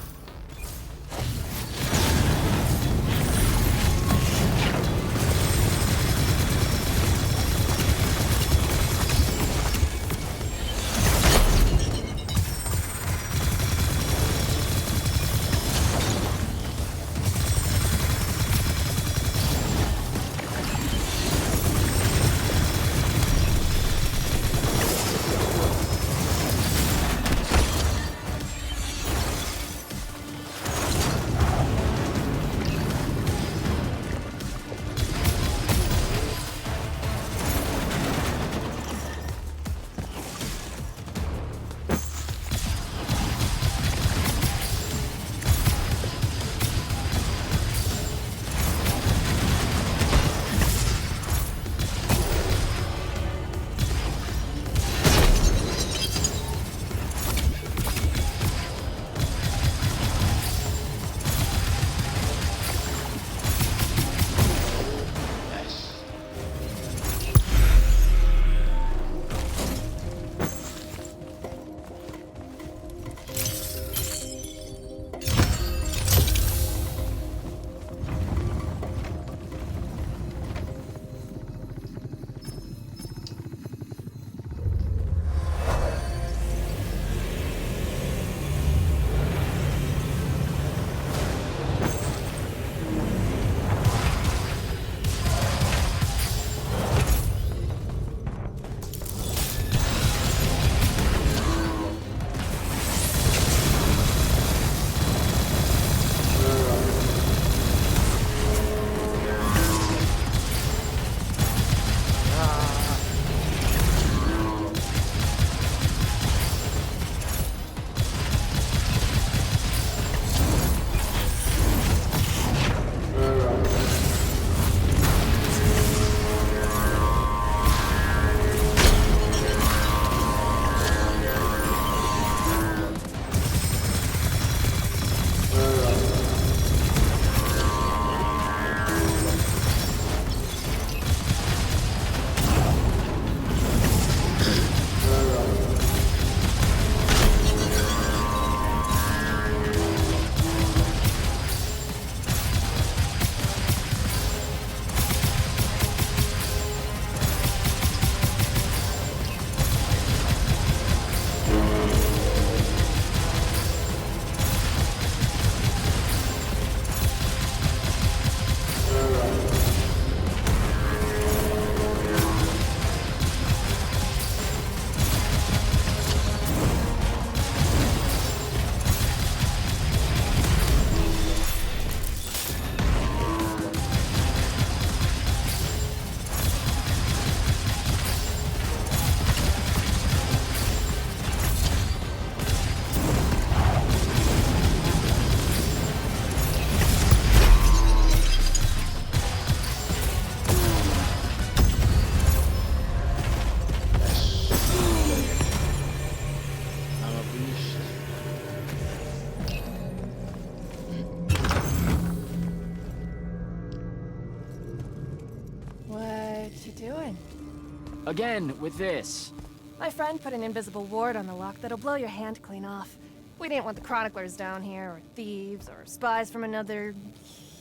Again, with this. My friend put an invisible ward on the lock that'll blow your hand clean off. We didn't want the chroniclers down here, or thieves, or spies from another...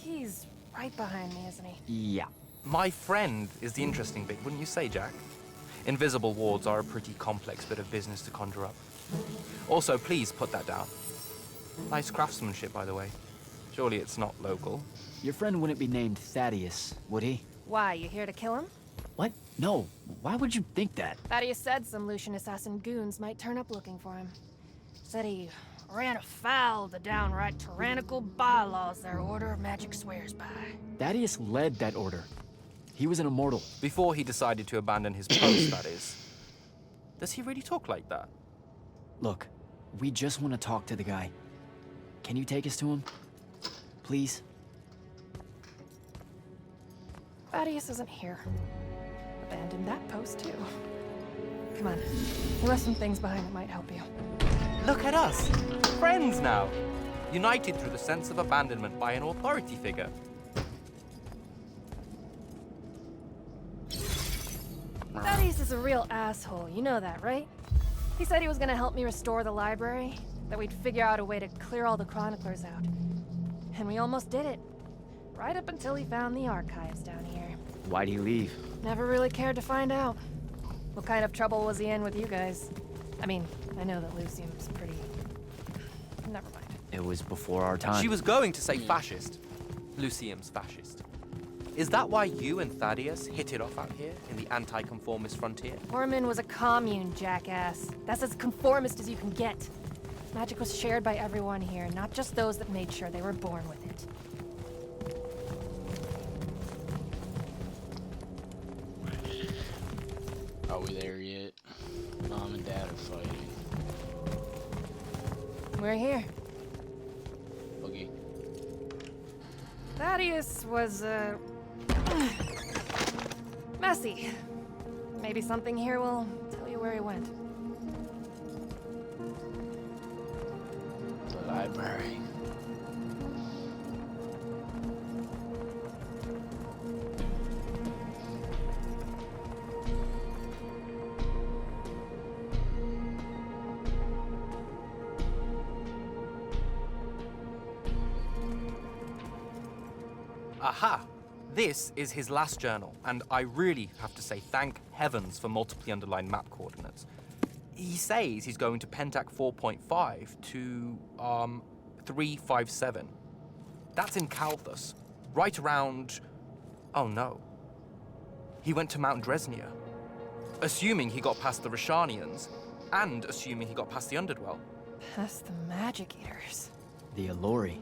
He's right behind me, isn't he? Yeah. My friend is the interesting bit, wouldn't you say, Jack? Invisible wards are a pretty complex bit of business to conjure up. Also, please put that down. Nice craftsmanship, by the way. Surely it's not local. Your friend wouldn't be named Thaddeus, would he? Why, you here to kill him? What? No. Why would you think that? Thaddeus said some Lucian assassin goons might turn up looking for him. Said he ran afoul of the downright tyrannical bylaws their Order of Magic swears by. Thaddeus led that order. He was an immortal. Before he decided to abandon his post, that is. Does he really talk like that? Look, we just want to talk to the guy. Can you take us to him? Please? Thaddeus isn't here. Abandoned that post, too. Come on. He left some things behind that might help you. Look at us! Friends now! United through the sense of abandonment by an authority figure. Thaddeus is a real asshole, you know that, right? He said he was gonna help me restore the library, that we'd figure out a way to clear all the chroniclers out. And we almost did it. Right up until he found the archives down here. Why'd he leave? Never really cared to find out. What kind of trouble was he in with you guys? I mean, I know that Lucium's pretty... Never mind. It was before our time. She was going to say fascist. Lucium's fascist. Is that why you and Thaddeus hit it off out here in the anti-conformist frontier? Orman was a commune, jackass. That's as conformist as you can get. Magic was shared by everyone here, not just those that made sure they were born with it. Are we there yet? Mom and Dad are fighting. We're here. Okay. Thaddeus was, messy. Maybe something here will tell you where he went. The library. Aha! This is his last journal, and I really have to say thank heavens for multiply underlined map coordinates. He says he's going to Pentac 4.5 to, 357. That's in Kalthus, right around... Oh no. He went to Mount Dresnia. Assuming he got past the Rashanians, and assuming he got past the Underdwell. Past the Magic Eaters. The Allori.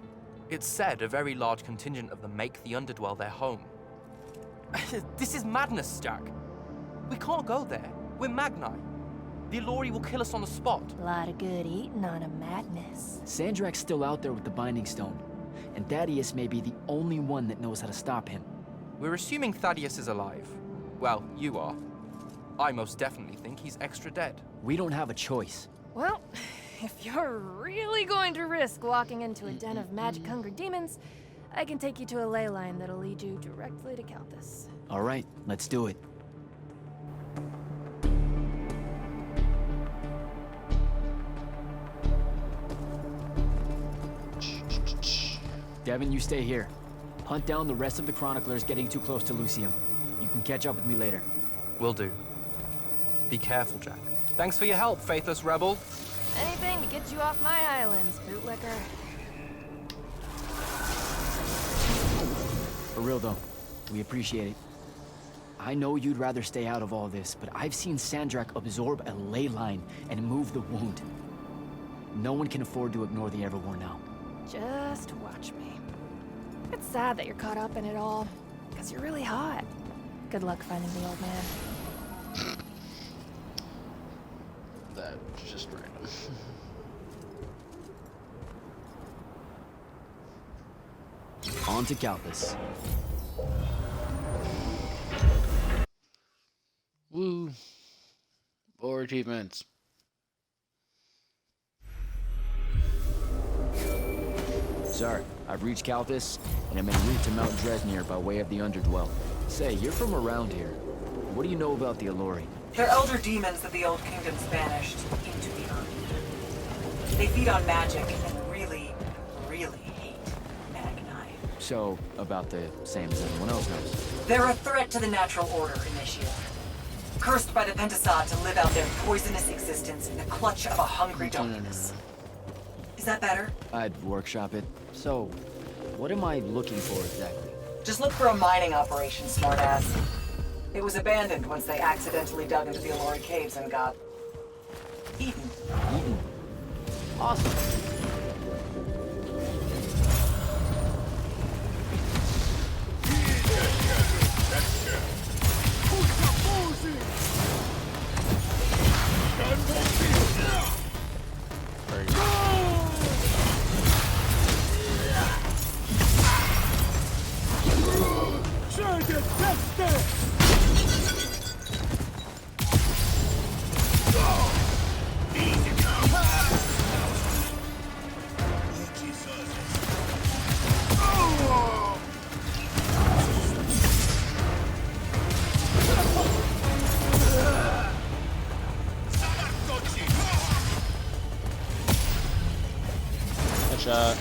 It's said a very large contingent of them make the Underdwell their home. This is madness, Jack. We can't go there. We're Magni. The Allori will kill us on the spot. A lot of good eating on a madness. Sandrak's still out there with the Binding Stone, and Thaddeus may be the only one that knows how to stop him. We're assuming Thaddeus is alive. Well, you are. I most definitely think he's extra dead. We don't have a choice. Well, if you're really going to risk walking into a den of magic-hungry demons, I can take you to a ley line that'll lead you directly to Kalthus. All right, let's do it. Devin, you stay here. Hunt down the rest of the chroniclers getting too close to Lucium. You can catch up with me later. Will do. Be careful, Jack. Thanks for your help, faithless rebel. Anything to get you off my islands, bootlicker. For real though, we appreciate it. I know you'd rather stay out of all this, but I've seen Sandrak absorb a ley line and move the wound. No one can afford to ignore the Everwar now. Just watch me. It's sad that you're caught up in it all, because you're really hot. Good luck finding the old man. That's just random. On to Kalthus. Woo. 4 achievements. Sir, I've reached Kalthus, and I'm en route to Mount Dresnir by way of the Underdwell. Say, you're from around here. What do you know about the Allori? They're elder demons that the Old Kingdoms banished into the Earth. They feed on magic and really, really hate Magni. So, about the same as everyone else knows. They're a threat to the natural order, Initiate. Cursed by the Pentasod to live out their poisonous existence in the clutch of a hungry darkness. Is that better? I'd workshop it. So, what am I looking for exactly? Just look for a mining operation, smartass. It was abandoned once they accidentally dug into the Alori caves and got eaten. Eaten. Awesome. Shot.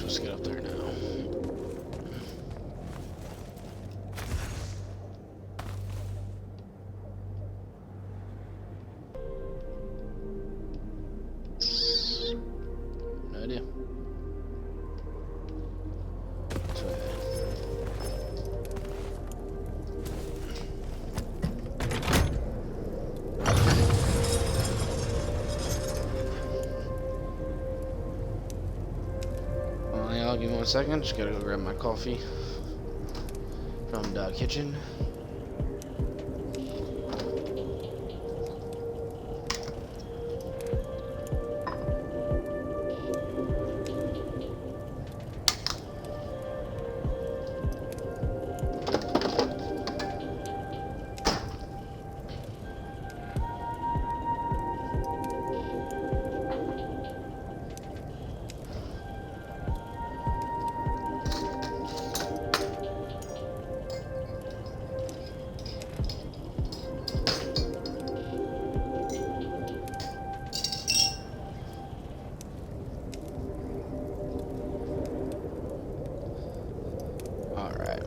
Let's get up there now. No idea. Give me 1 second, just gotta go grab my coffee from the kitchen.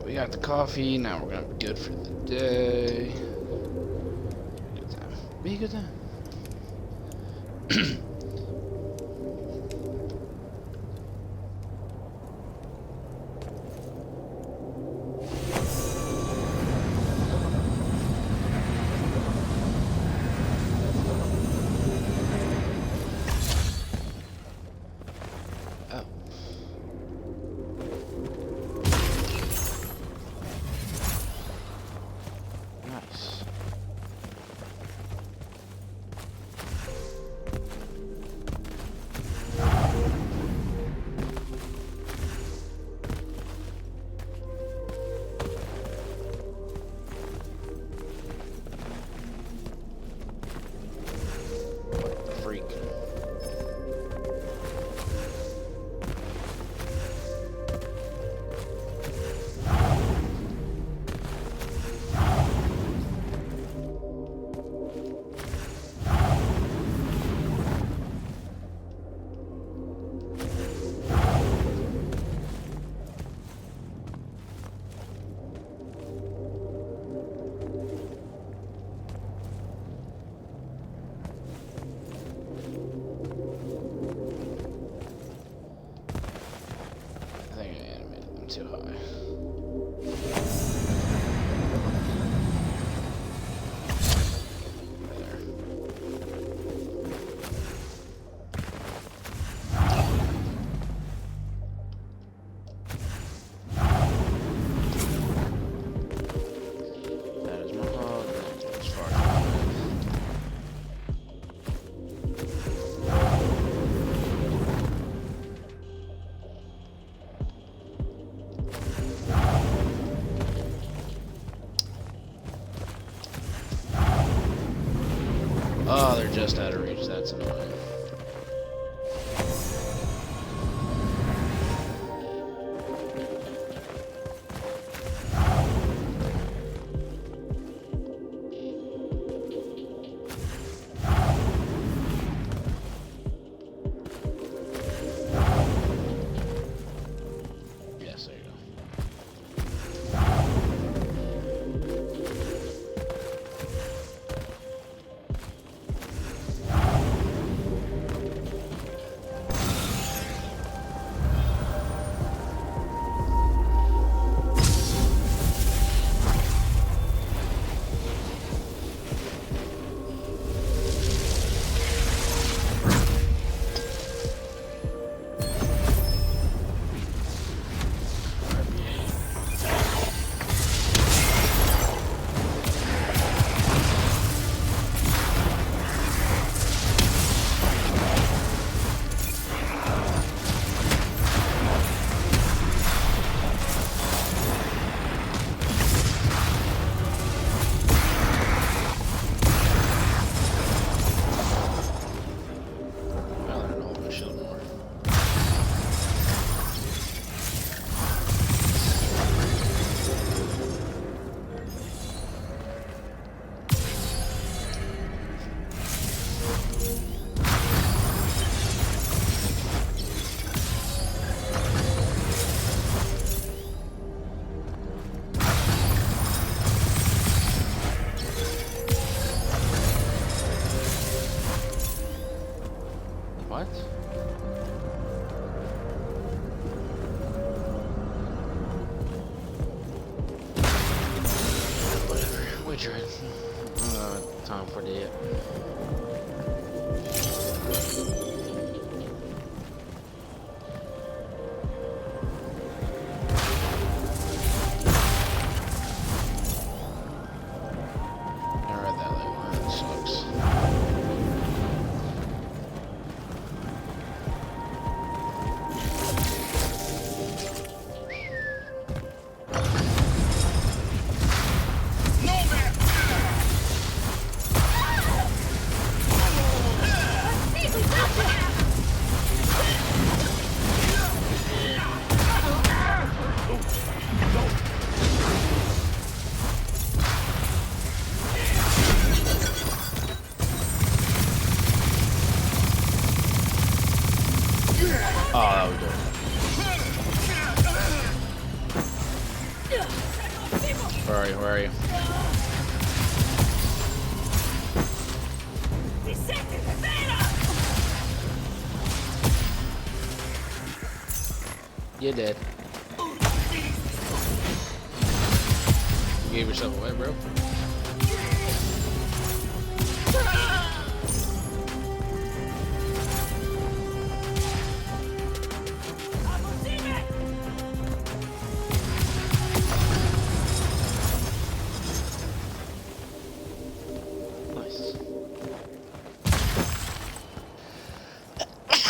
We got the coffee, now we're gonna be good for the day. Good time. Be a good time. Too high. That is my hog. As far as oh, they're just out of reach. That's annoying. Yes, there you go. for that. Alright, that line sucks. Oh, that was good. Where are you? Where are you? You're dead. You gave yourself away, bro. Nice.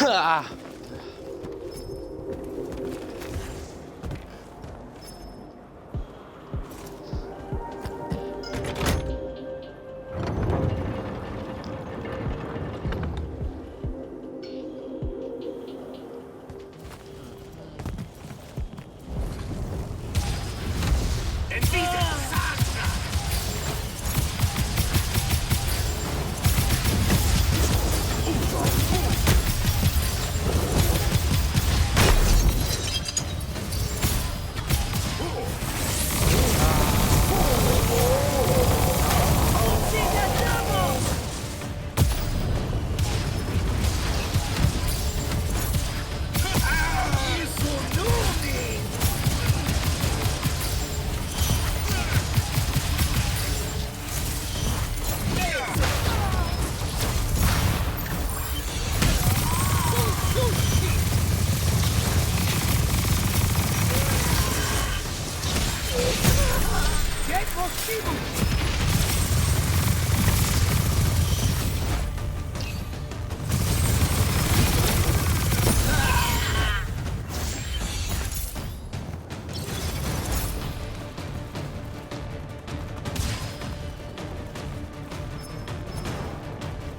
Ah.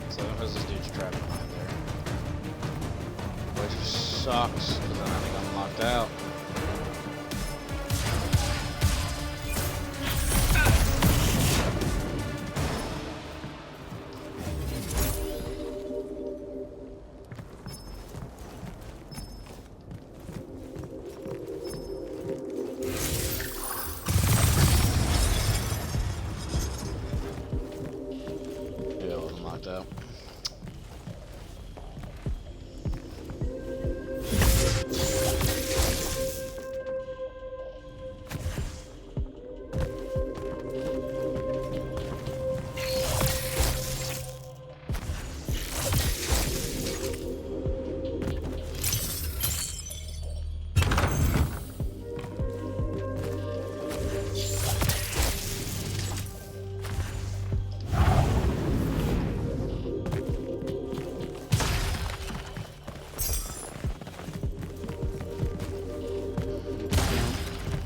So who's this dude's trapped behind there? Which sucks, because then I think I'm locked out. Yeah, well, I'm locked out.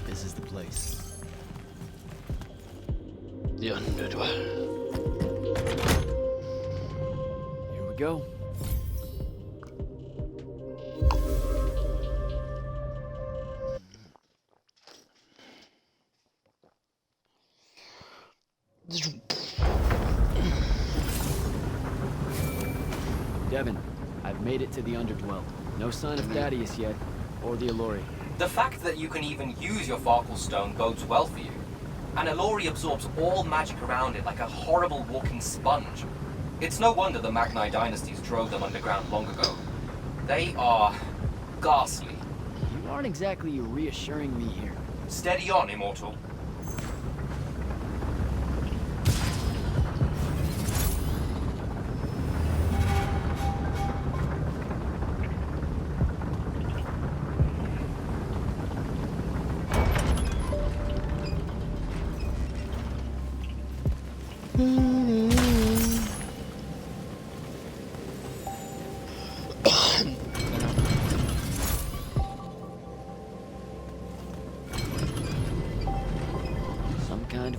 This is the place. The Underdwell. Here we go. Devin, I've made it to the Underdwell. No sign of Thaddeus yet, or the Allori. The fact that you can even use your Farkle Stone bodes well for you. An Allori absorbs all magic around it like a horrible walking sponge. It's no wonder the Magni dynasties drove them underground long ago. They are ghastly. You aren't exactly reassuring me here. Steady on, Immortal.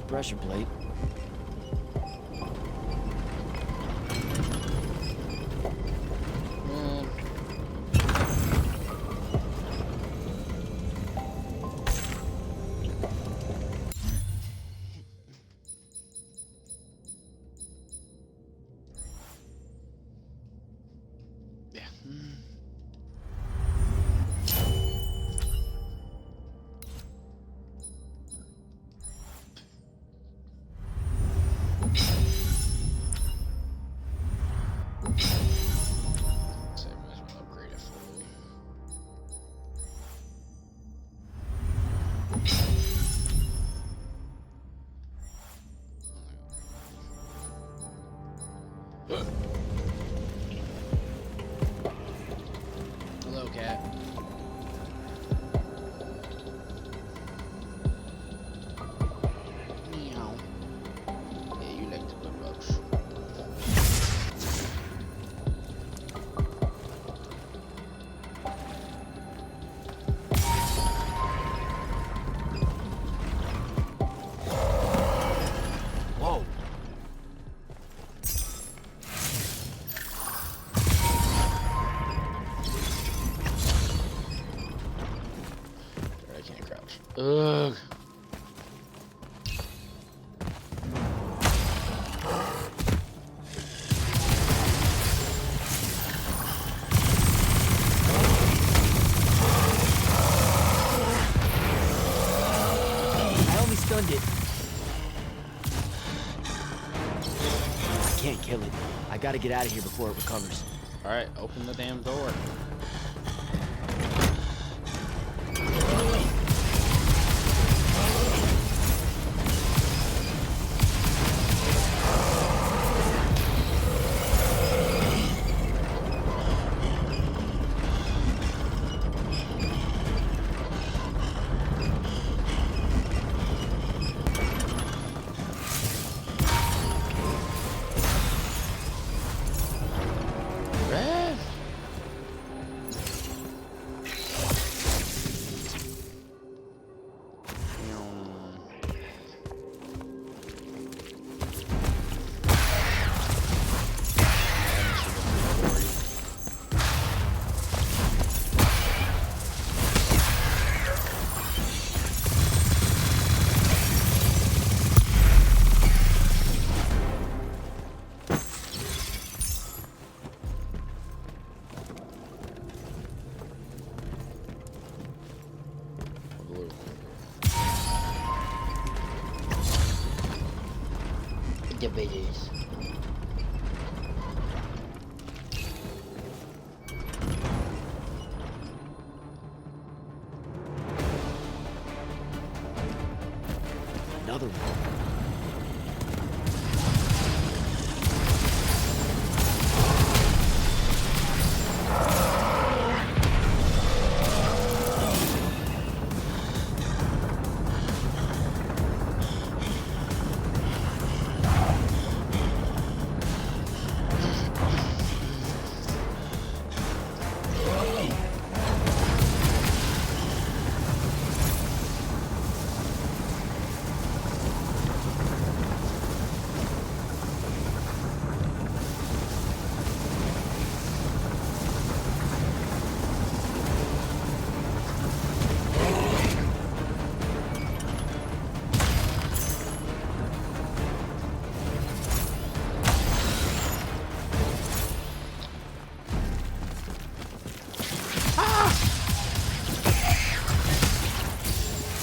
pressure plate. Hello, cat. Meow. Yeah, you like the good bugs. Whoa. I can't crouch. Ugh. I only stunned it. I can't kill it. I gotta get out of here before it recovers. Alright, open the damn door. Rev? Debaters. Another one.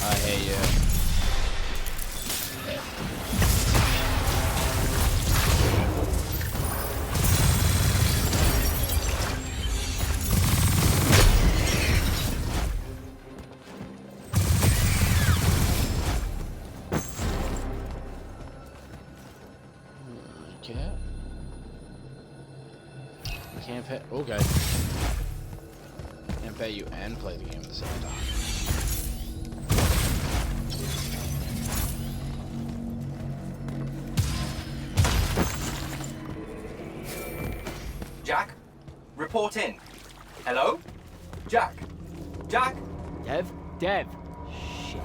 I hate you. Cat? I can't pet. Okay. Can't pet you and play the game at the same time. Jack? Report in. Hello? Jack? Jack? Dev? Dev! Shit.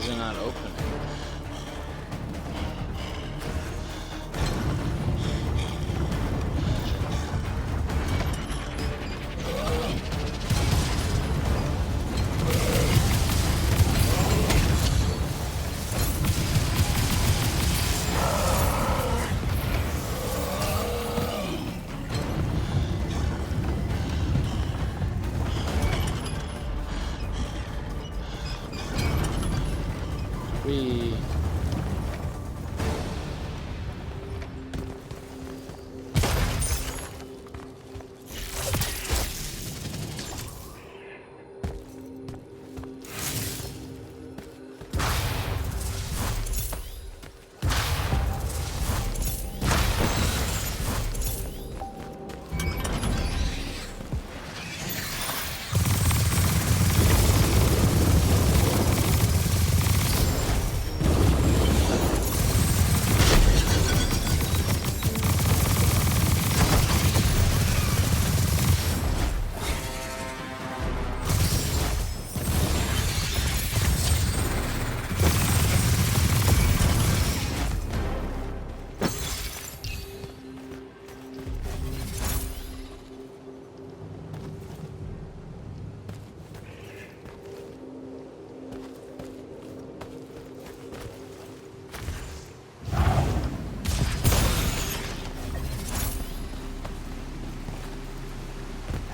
is it not opening? We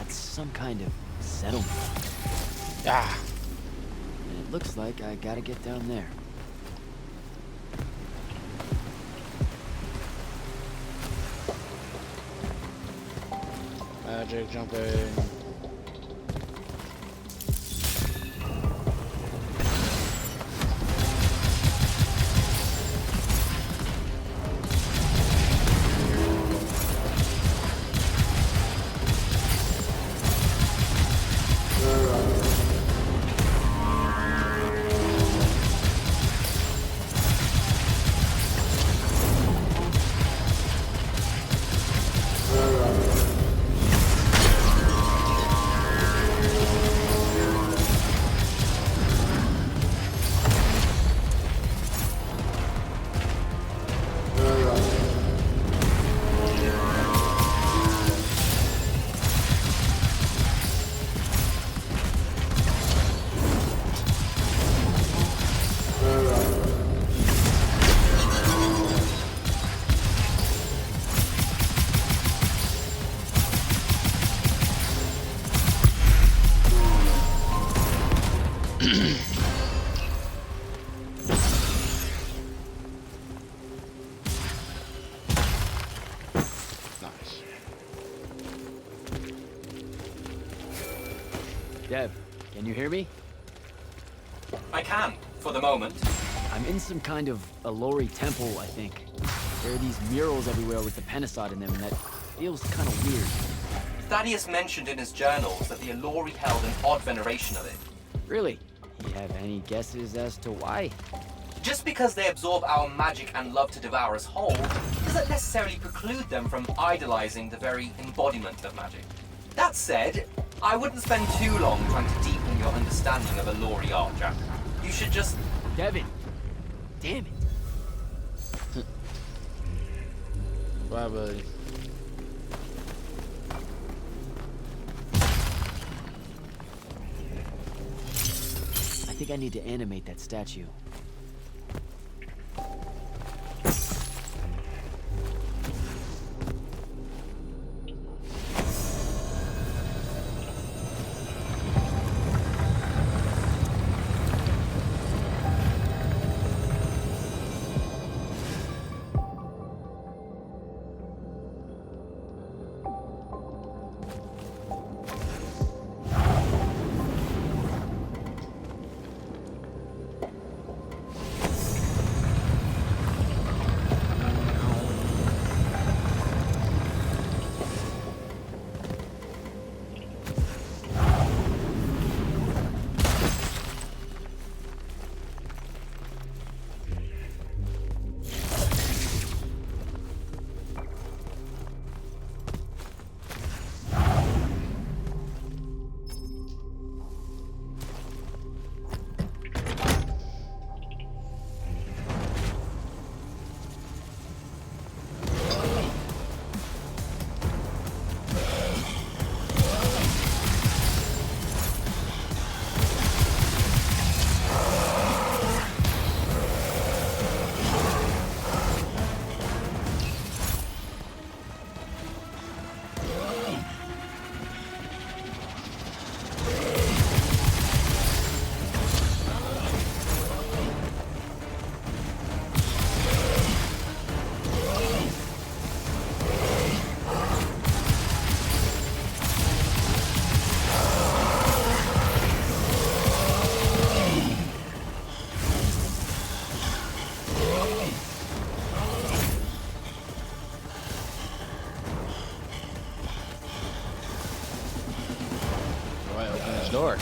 That's some kind of settlement. ah. And it looks like I gotta get down there. Magic jumping. Nice. Dev, can you hear me? I can, for the moment. I'm in some kind of Alori temple, I think. There are these murals everywhere with the Pentasod in them, and that feels kind of weird. Thaddeus mentioned in his journals that the Alori held an odd veneration of it. Really? You have any guesses as to why? Just because they absorb our magic and love to devour us whole, doesn't necessarily preclude them from idolizing the very embodiment of magic. That said, I wouldn't spend too long trying to deepen your understanding of Alori art, Jack. You should just... Devin! Damn it! Bye, buddy. I think I need to animate that statue. door.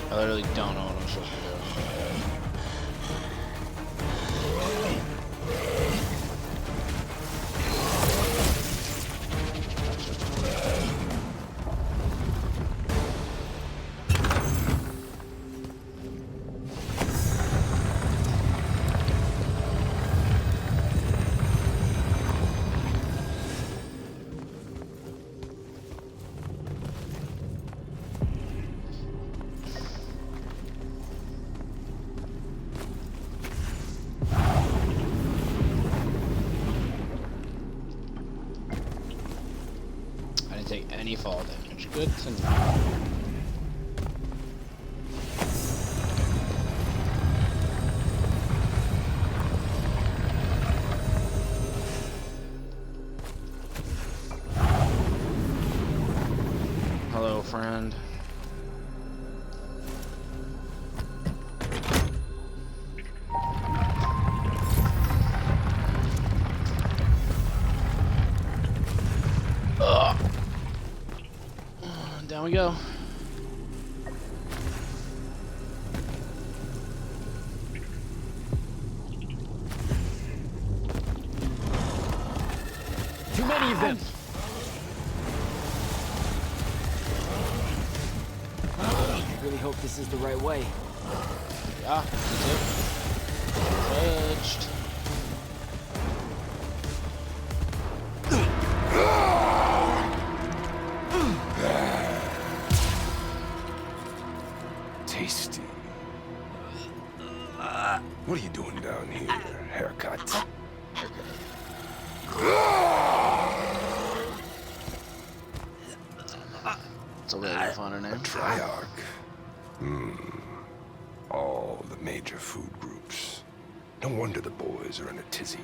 I literally don't know what I'm supposed to do. Take any fall damage. Good to know. Hello, friend. Down we go. Too many of them. I really hope this is the right way. Yeah, that's it. Touched. Tasty. What are you doing down here? Haircut. It's a really fun name. Triarch. All the major food groups. No wonder the boys are in a tizzy.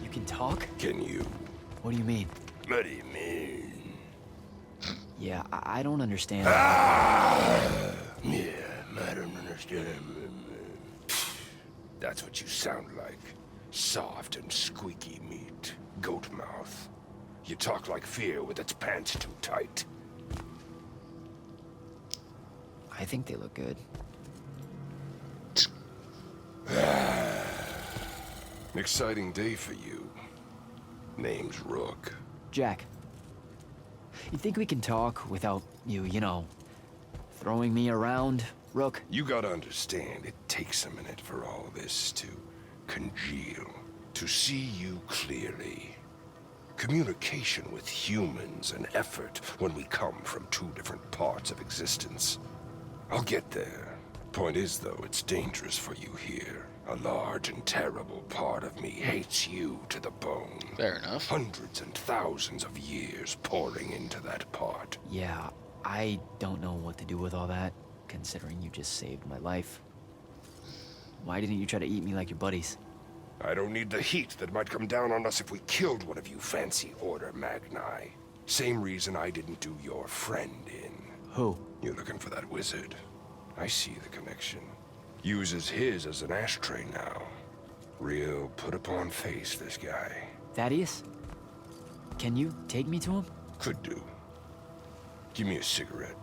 You can talk? Can you? What do you mean? What do you mean? Yeah, I don't understand. Yeah, I don't understand. That's what you sound like. Soft and squeaky meat. Goat mouth. You talk like fear with its pants too tight. I think they look good. Exciting day for you. Name's Rook. Jack, you think we can talk without you know, throwing me around, Rook? You gotta understand, it takes a minute for all this to congeal, to see you clearly. Communication with humans, an effort when we come from two different parts of existence. I'll get there. Point is, though, it's dangerous for you here. A large and terrible part of me hates you to the bone. Fair enough. Hundreds and thousands of years pouring into that part. Yeah, I don't know what to do with all that, considering you just saved my life. Why didn't you try to eat me like your buddies? I don't need the heat that might come down on us if we killed one of you fancy Order Magni. Same reason I didn't do your friend in. Who? You're looking for that wizard. I see the connection. Uses his as an ashtray now. Real put-upon face, this guy. Thaddeus? Can you take me to him? Could do. Give me a cigarette.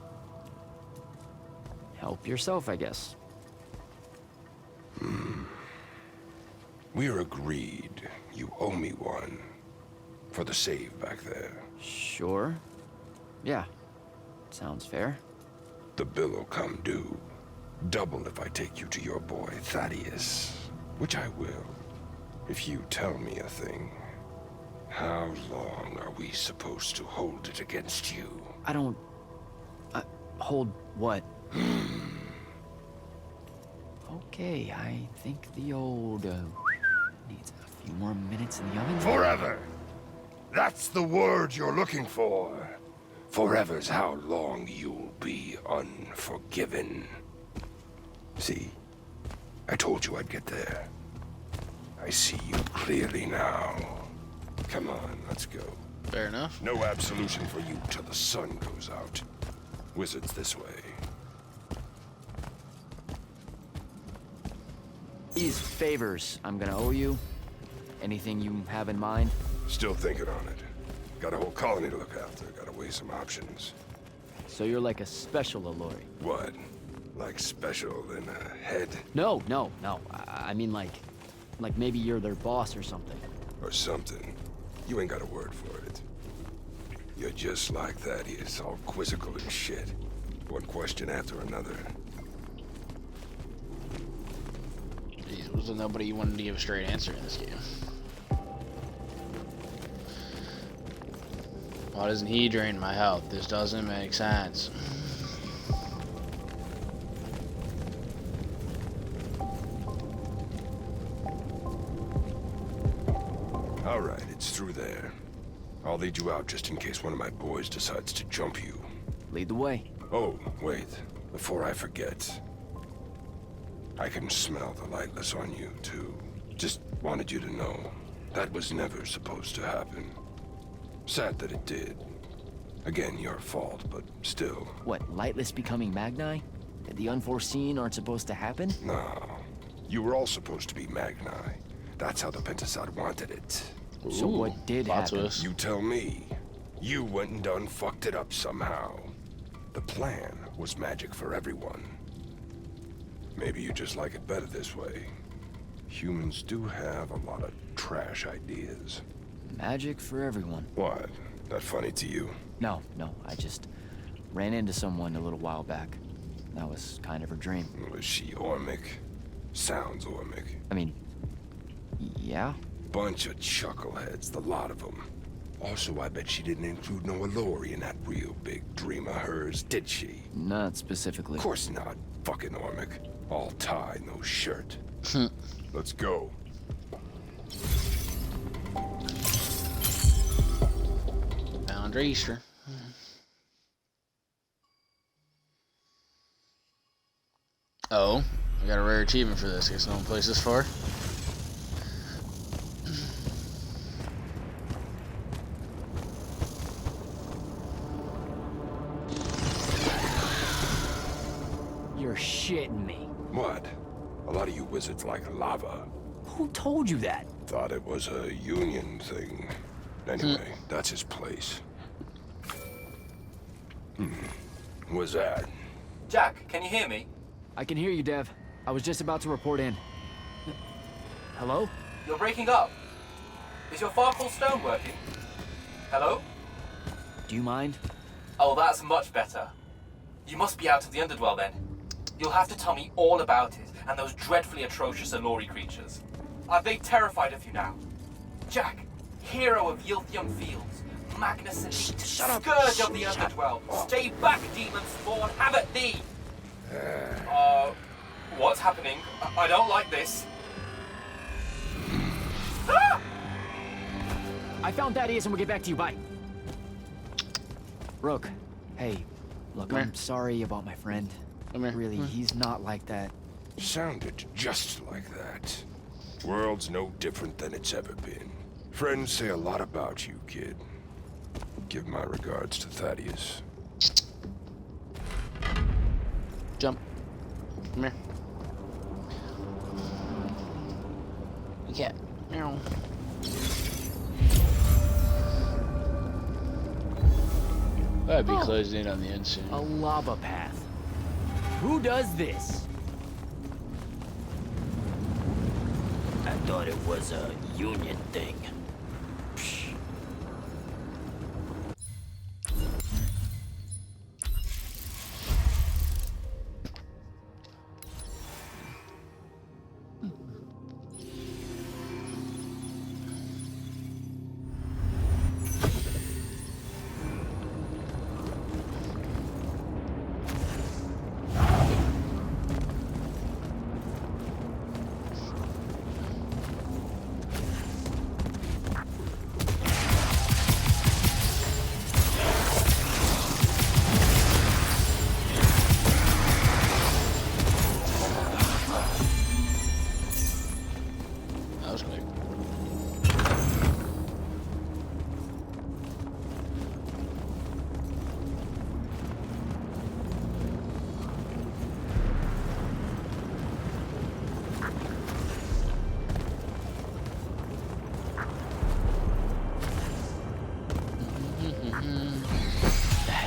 Help yourself, I guess. We're agreed. You owe me one. For the save back there. Sure. Yeah. Sounds fair. The bill'll come due. Double if I take you to your boy, Thaddeus. Which I will. If you tell me a thing. How long are we supposed to hold it against you? I don't... hold what? Okay, I think the old, needs a few more minutes in the oven. Forever! That's the word you're looking for. Forever's how long you'll be unforgiven. See? I told you I'd get there. I see you clearly now. Come on, let's go. Fair enough. No absolution for you till the sun goes out. Wizards this way. These favors I'm gonna owe you. Anything you have in mind? Still thinking on it. Got a whole colony to look after. Gotta weigh some options. So you're like a special Alori. What? Like special in a head? No. I mean like maybe you're their boss or something. Or something. You ain't got a word for it. You're just like Thaddeus, all quizzical and shit. One question after another. Jeez, was there nobody you wanted to give a straight answer in this game? Why doesn't he drain my health? This doesn't make sense. All right, it's through there. I'll lead you out just in case one of my boys decides to jump you. Lead the way. Oh, wait. Before I forget. I can smell the lightless on you, too. Just wanted you to know. That was never supposed to happen. Sad that it did. Again, your fault, but still. What, Lightless becoming Magni? The unforeseen aren't supposed to happen? No. You were all supposed to be Magni. That's how the Pentasod wanted it. So Ooh, what did plot happen? twist. You tell me. You went and done fucked it up somehow. The plan was magic for everyone. Maybe you just like it better this way. Humans do have a lot of trash ideas. Magic for everyone. What? That funny to you? No, I just ran into someone a little while back. That was kind of her dream. Was she Ormic? Sounds Ormic. I mean, yeah? Bunch of chuckleheads, the lot of them. Also, I bet she didn't include no Alori in that real big dream of hers, did she? Not specifically. Of course not. Fucking Ormic. All tie, no shirt. Let's go. Found Easter. Oh, I got a rare achievement for this. Guess no one plays this far. You're shitting me. What? A lot of you wizards like lava. Who told you that? Thought it was a union thing. Anyway, that's his place. What's that? Jack, can you hear me? I can hear you, Dev. I was just about to report in. Hello? You're breaking up. Is your Farkle stone working? Hello? Do you mind? Oh, that's much better. You must be out of the Underdwell then. You'll have to tell me all about it, and those dreadfully atrocious Alori creatures. Are they terrified of you now? Jack, hero of Yilthium Fields, Magnus Elite, Scourge of the Underdwell, stay back, demon spawn, have at thee! What's happening? I don't like this. Ah! I found Thaddeus and we'll get back to you. Bye. Rook, hey, look, Come I'm here. sorry about my friend. Come here. Really, he's not like that. Sounded just like that. World's no different than it's ever been. Friends say a lot about you, kid. Give my regards to Thaddeus. Jump. Come here. You can't. Meow. I'd be closing in on the end soon. A lava path. Who does this? I thought it was a union thing.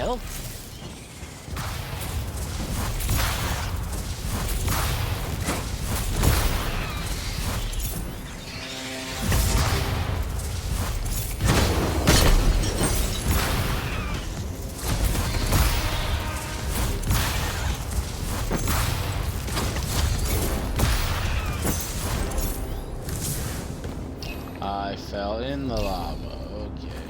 hell? I fell in the lava. Okay.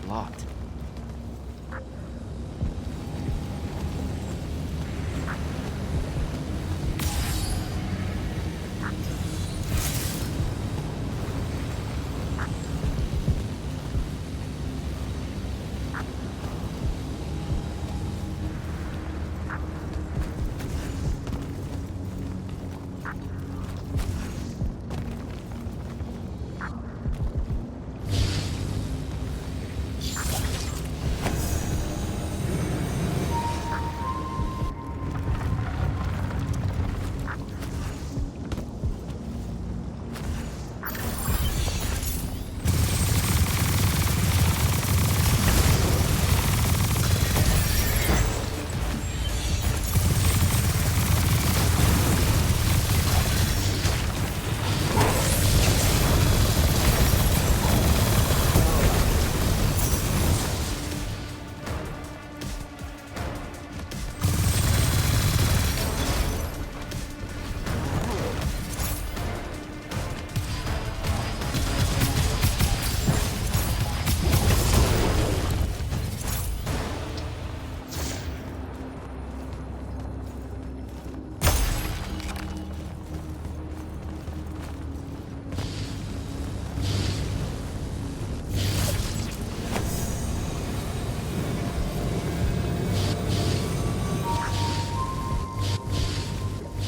locked.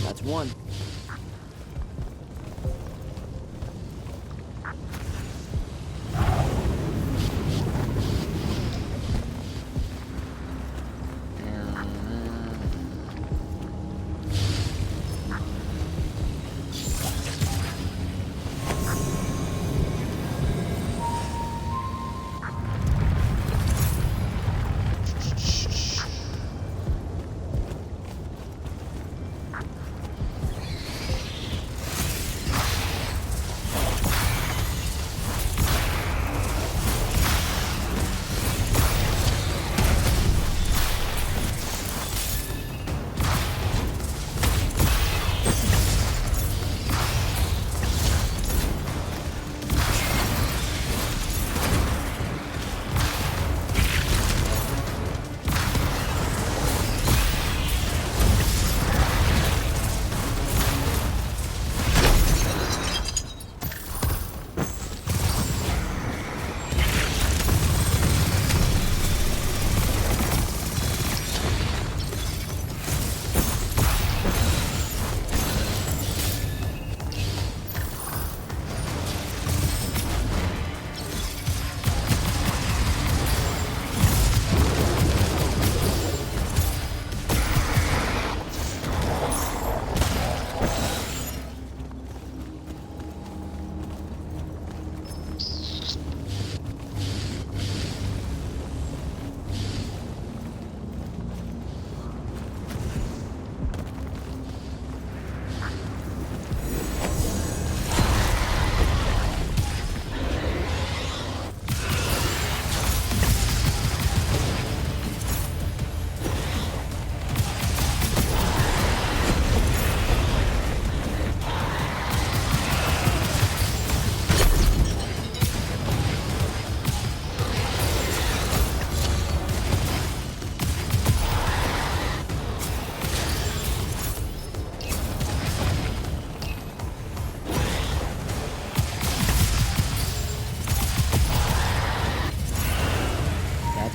That's one.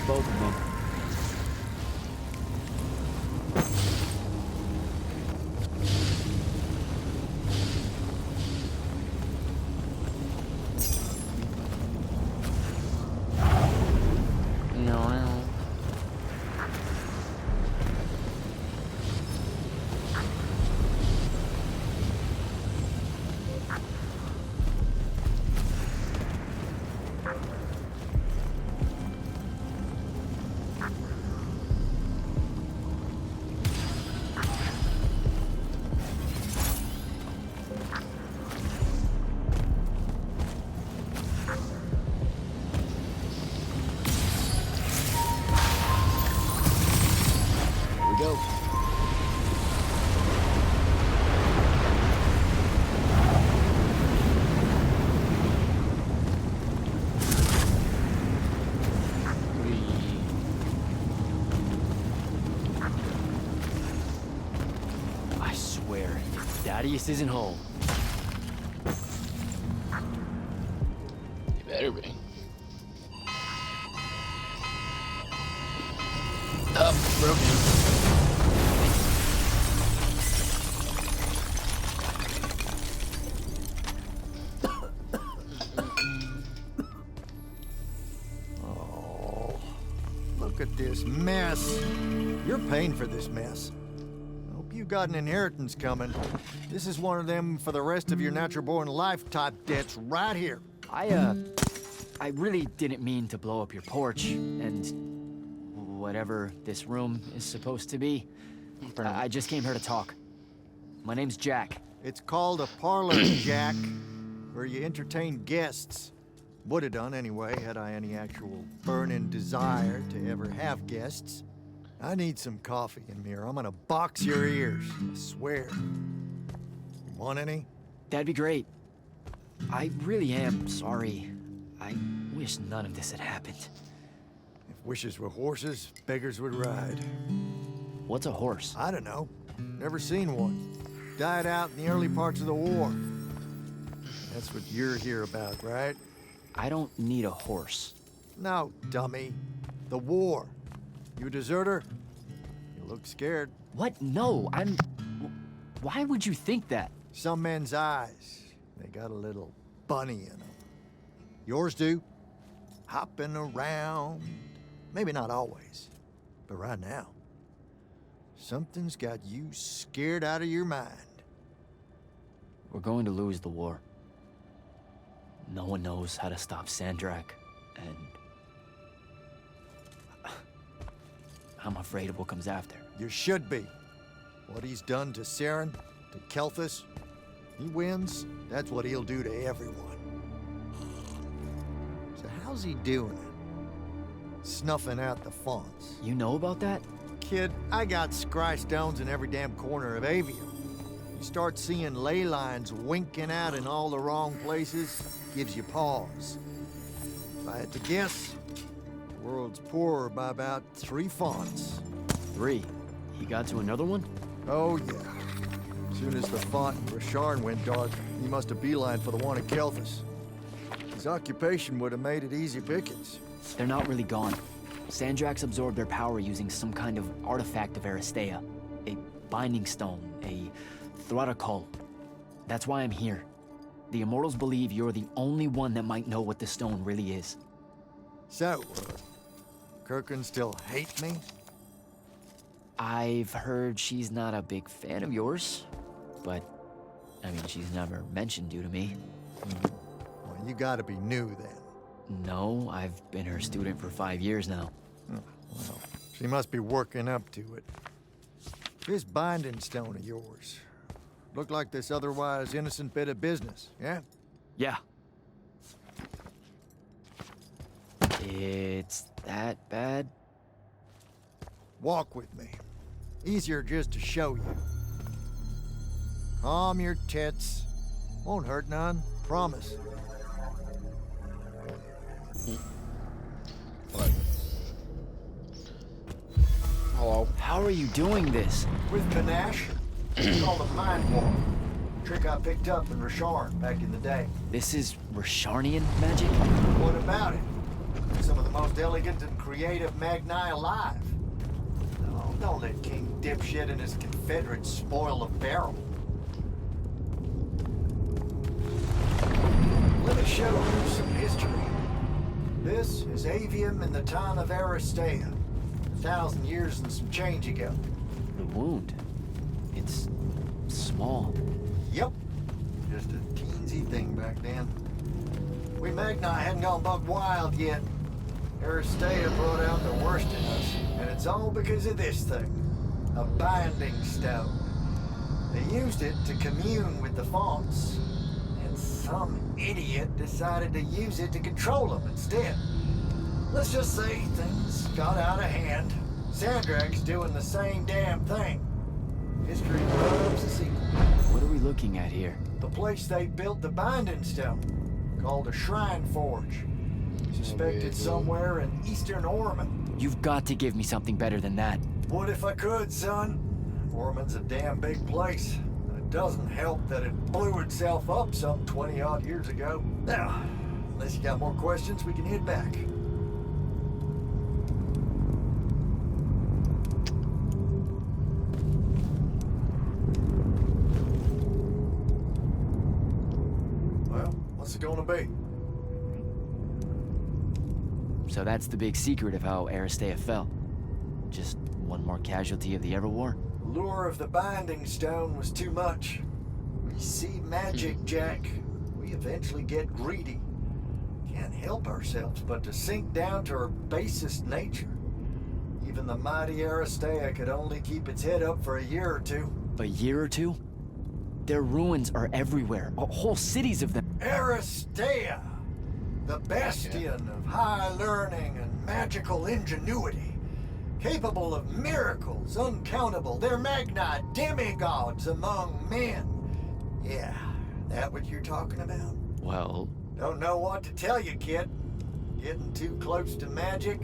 Both of them. Thaddeus isn't whole. You better be. Oh, broken. Look at this mess. You're paying for this mess. Hope you got an inheritance coming. This is one of them for the rest of your natural-born life type debts right here. I really didn't mean to blow up your porch, and whatever this room is supposed to be. I just came here to talk. My name's Jack. It's called a parlor, Jack, where you entertain guests. Would have done anyway, had I any actual burning desire to ever have guests. I need some coffee in here. I'm gonna box your ears, I swear. You want any? That'd be great. I really am sorry. I wish none of this had happened. If wishes were horses, beggars would ride. What's a horse? I don't know. Never seen one. Died out in the early parts of the war. That's what you're here about, right? I don't need a horse. No, dummy. The war. You a deserter? You look scared. What? No, Why would you think that? Some men's eyes, they got a little bunny in them. Yours do. Hopping around. Maybe not always, but right now. Something's got you scared out of your mind. We're going to lose the war. No one knows how to stop Sandrak, and I'm afraid of what comes after. You should be. What he's done to Saren, to Kelthus, he wins, that's what he'll do to everyone. So how's he doing it? Snuffing out the fonts. You know about that? Kid, I got scry stones in every damn corner of Avium. You start seeing ley lines winking out in all the wrong places, gives you pause. If I had to guess, the world's poorer by about 3 fonts. 3? He got to another one? Oh, yeah. As soon as the font in Rasharn went dark, he must have beelined for the one at Kelthus. His occupation would have made it easy pickings. They're not really gone. Sandraks absorbed their power using some kind of artifact of Aristea. A binding stone, a Thrutakul. That's why I'm here. The Immortals believe you're the only one that might know what the stone really is. So, Kirkin still hate me? I've heard she's not a big fan of yours, but, I mean, she's never mentioned you to me. Well, you gotta be new then. No, I've been her student for 5 years now. Well, she must be working up to it. This binding stone of yours, look like this otherwise innocent bit of business, yeah? Yeah. It's that bad? Walk with me. Easier just to show you. Calm your tits. Won't hurt none, promise. What? Hello? How are you doing this? With panache, it's called a mind walk. Trick I picked up in Rasharn back in the day. This is Rasharnian magic? What about it? Some of the most elegant and creative Magni alive. No, don't let King Dipshit and his Confederates spoil the barrel. Let me show you some history. This is Avium in the time of Aristea. 1,000 years and some change ago. The wound. It's small. Yep. Just a teensy thing back then. We Magni hadn't gone buck wild yet. Aristea brought out the worst in us, and it's all because of this thing. A binding stone. They used it to commune with the fonts, and some idiot decided to use it to control them instead. Let's just say things got out of hand. Sandrak's doing the same damn thing. History loves a sequel. What are we looking at here? The place they built the binding stone, called a shrine forge. Suspected somewhere in eastern Orman. You've got to give me something better than that. Would if I could, son. Orman's a damn big place. I It doesn't help that it blew itself up some 20-odd years ago. Now, unless you got more questions, we can head back. Well, what's it gonna be? So that's the big secret of how Aristea fell. Just one more casualty of the Everwar? The lure of the Binding Stone was too much. You see, magic, Jack, we eventually get greedy. Can't help ourselves but to sink down to our basest nature. Even the mighty Aristea could only keep its head up for a year or two. A year or two? Their ruins are everywhere. Whole cities of them. Aristea! The bastion of high learning and magical ingenuity. Capable of miracles uncountable. They're Magni demigods among men. Yeah, that what you're talking about? Well... Don't know what to tell you, kid. Getting too close to magic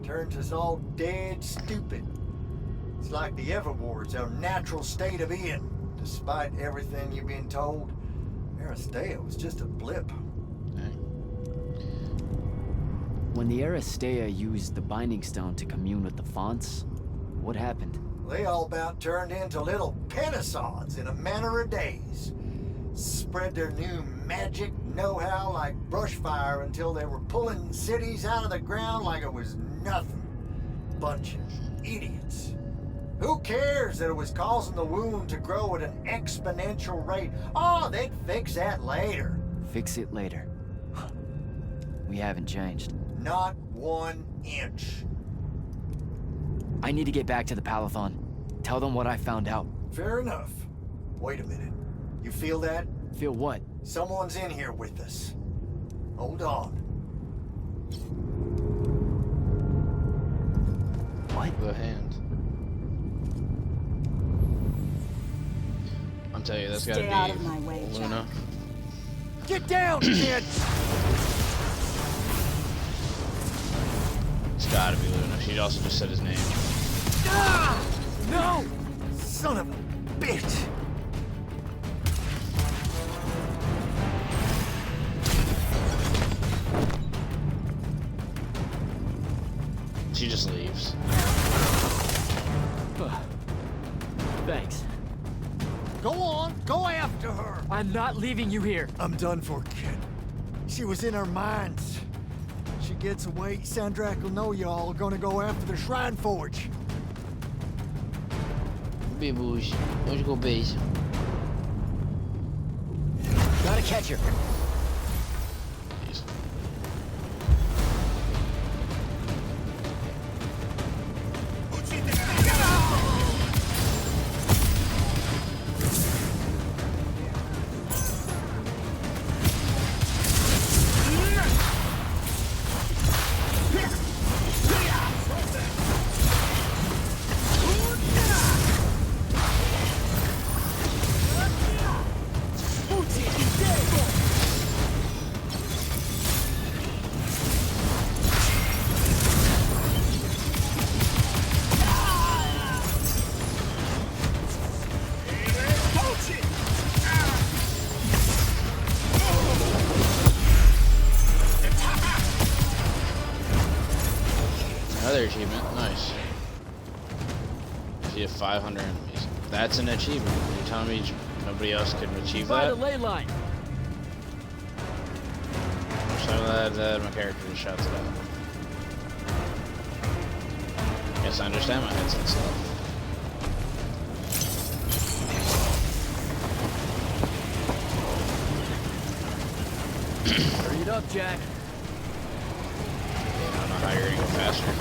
turns us all dead stupid. It's like the Everwar's our natural state of being. Despite everything you've been told, Aristea was just a blip. When the Aristea used the Binding Stone to commune with the fonts, what happened? They all about turned into little penisods in a matter of days. Spread their new magic know-how like brushfire until they were pulling cities out of the ground like it was nothing. Bunch of idiots. Who cares that it was causing the wound to grow at an exponential rate? Oh, they'd fix that later. Fix it later. We haven't changed. Not 1 inch. I need to get back to the Palathon. Tell them what I found out. Fair enough. Wait a minute. You feel that? Feel what? Someone's in here with us. Hold on. What? The hand. I'm telling you, that's gotta Stay be out of my way, Luna. Get down, kid! It's gotta be Luna. She also just said his name. Ah! No! Son of a bitch! She just leaves. Thanks. Go on, go after her! I'm not leaving you here. I'm done for, kid. She was in our minds. She gets away, Sandrak will know y'all are gonna go after the Shrine Forge. Beboosh. Onde you go, base? Gotta catch her. Another achievement. Nice. If you have 500 enemies. That's an achievement. Are you telling me nobody else can achieve By the that? ley line. So that my character just shouts it out. Guess I understand my headset stuff. Hurry it up, Jack. I don't know how you're gonna go faster.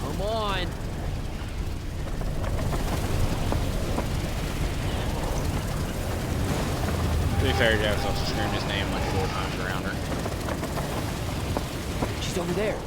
Come on. To be fair, Jack's also screamed his name like 4 times around her. She's over there.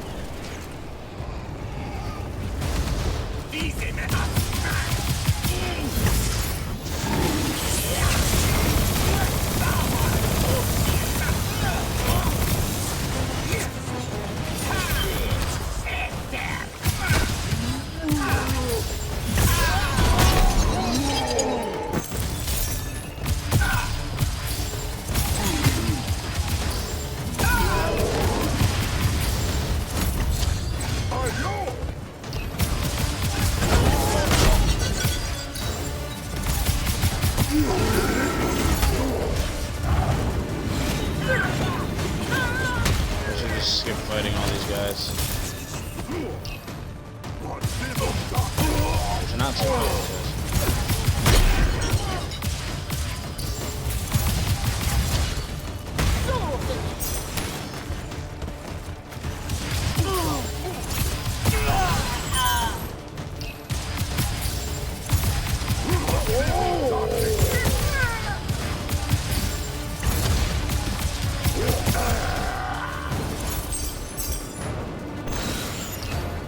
just skip fighting all these guys. Which are not so good.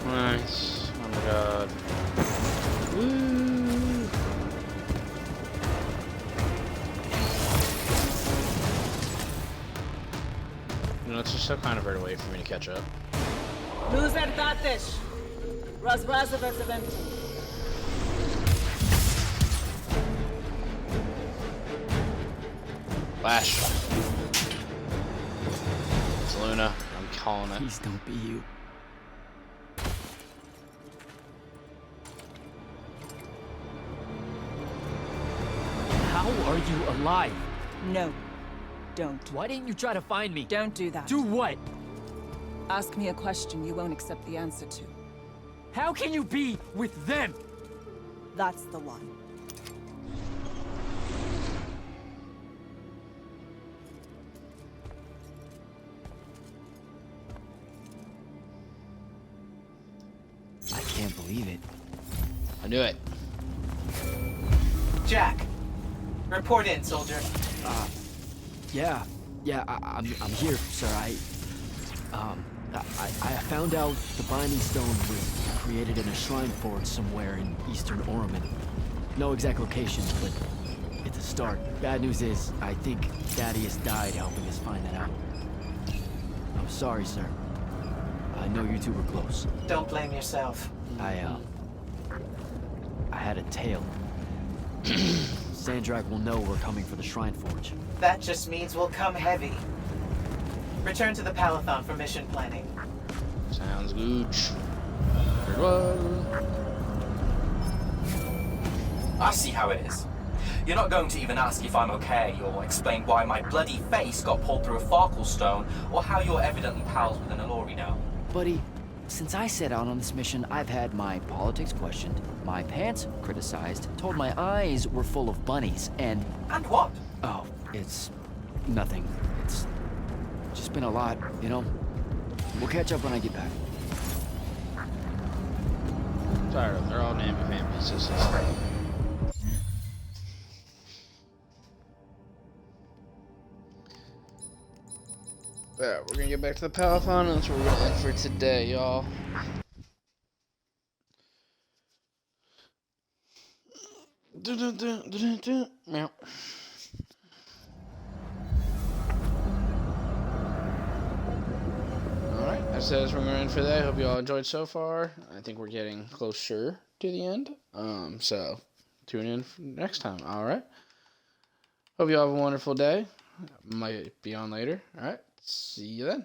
Nice. Oh my god. Woo. You know, it's just so kind of hard way for me to catch up. Loser Datish. Razrazavazavent. Flash. It's Luna. I'm calling it. Please don't be you. How are you alive? No. Don't. Why didn't you try to find me? Don't do that. Do what? Ask me a question you won't accept the answer to. How can you be with them? That's the line. I can't believe it. I knew it. Jack, report in, soldier. Yeah, I'm here, sir. I found out the Binding Stone was created in a shrine forge somewhere in eastern Oromon. No exact location, but it's a start. Bad news is, I think Thaddeus died helping us find that out. I'm sorry, sir. I know you two were close. Don't blame yourself. I had a tail. Sandrak will know we're coming for the shrine forge. That just means we'll come heavy. Return to the Palathon for mission planning. Sounds good. Very well. I see how it is. You're not going to even ask if I'm okay, or explain why my bloody face got pulled through a Farkle stone, or how you're evidently pals with an Alori now. Buddy, since I set out on this mission, I've had my politics questioned, my pants criticized, told my eyes were full of bunnies, and... And what? Oh, it's nothing. It's just been a lot, you know? We'll catch up when I get back. Tired of them. They're all namby-pamby pieces. Yeah, we're gonna get back to the Palathon, and that's what we're gonna end for today, y'all. Meow. Alright, that's what we're gonna end for today. Hope you all enjoyed so far. I think we're getting closer to the end. So tune in next time, alright? Hope you all have a wonderful day. Might be on later. Alright, see you then.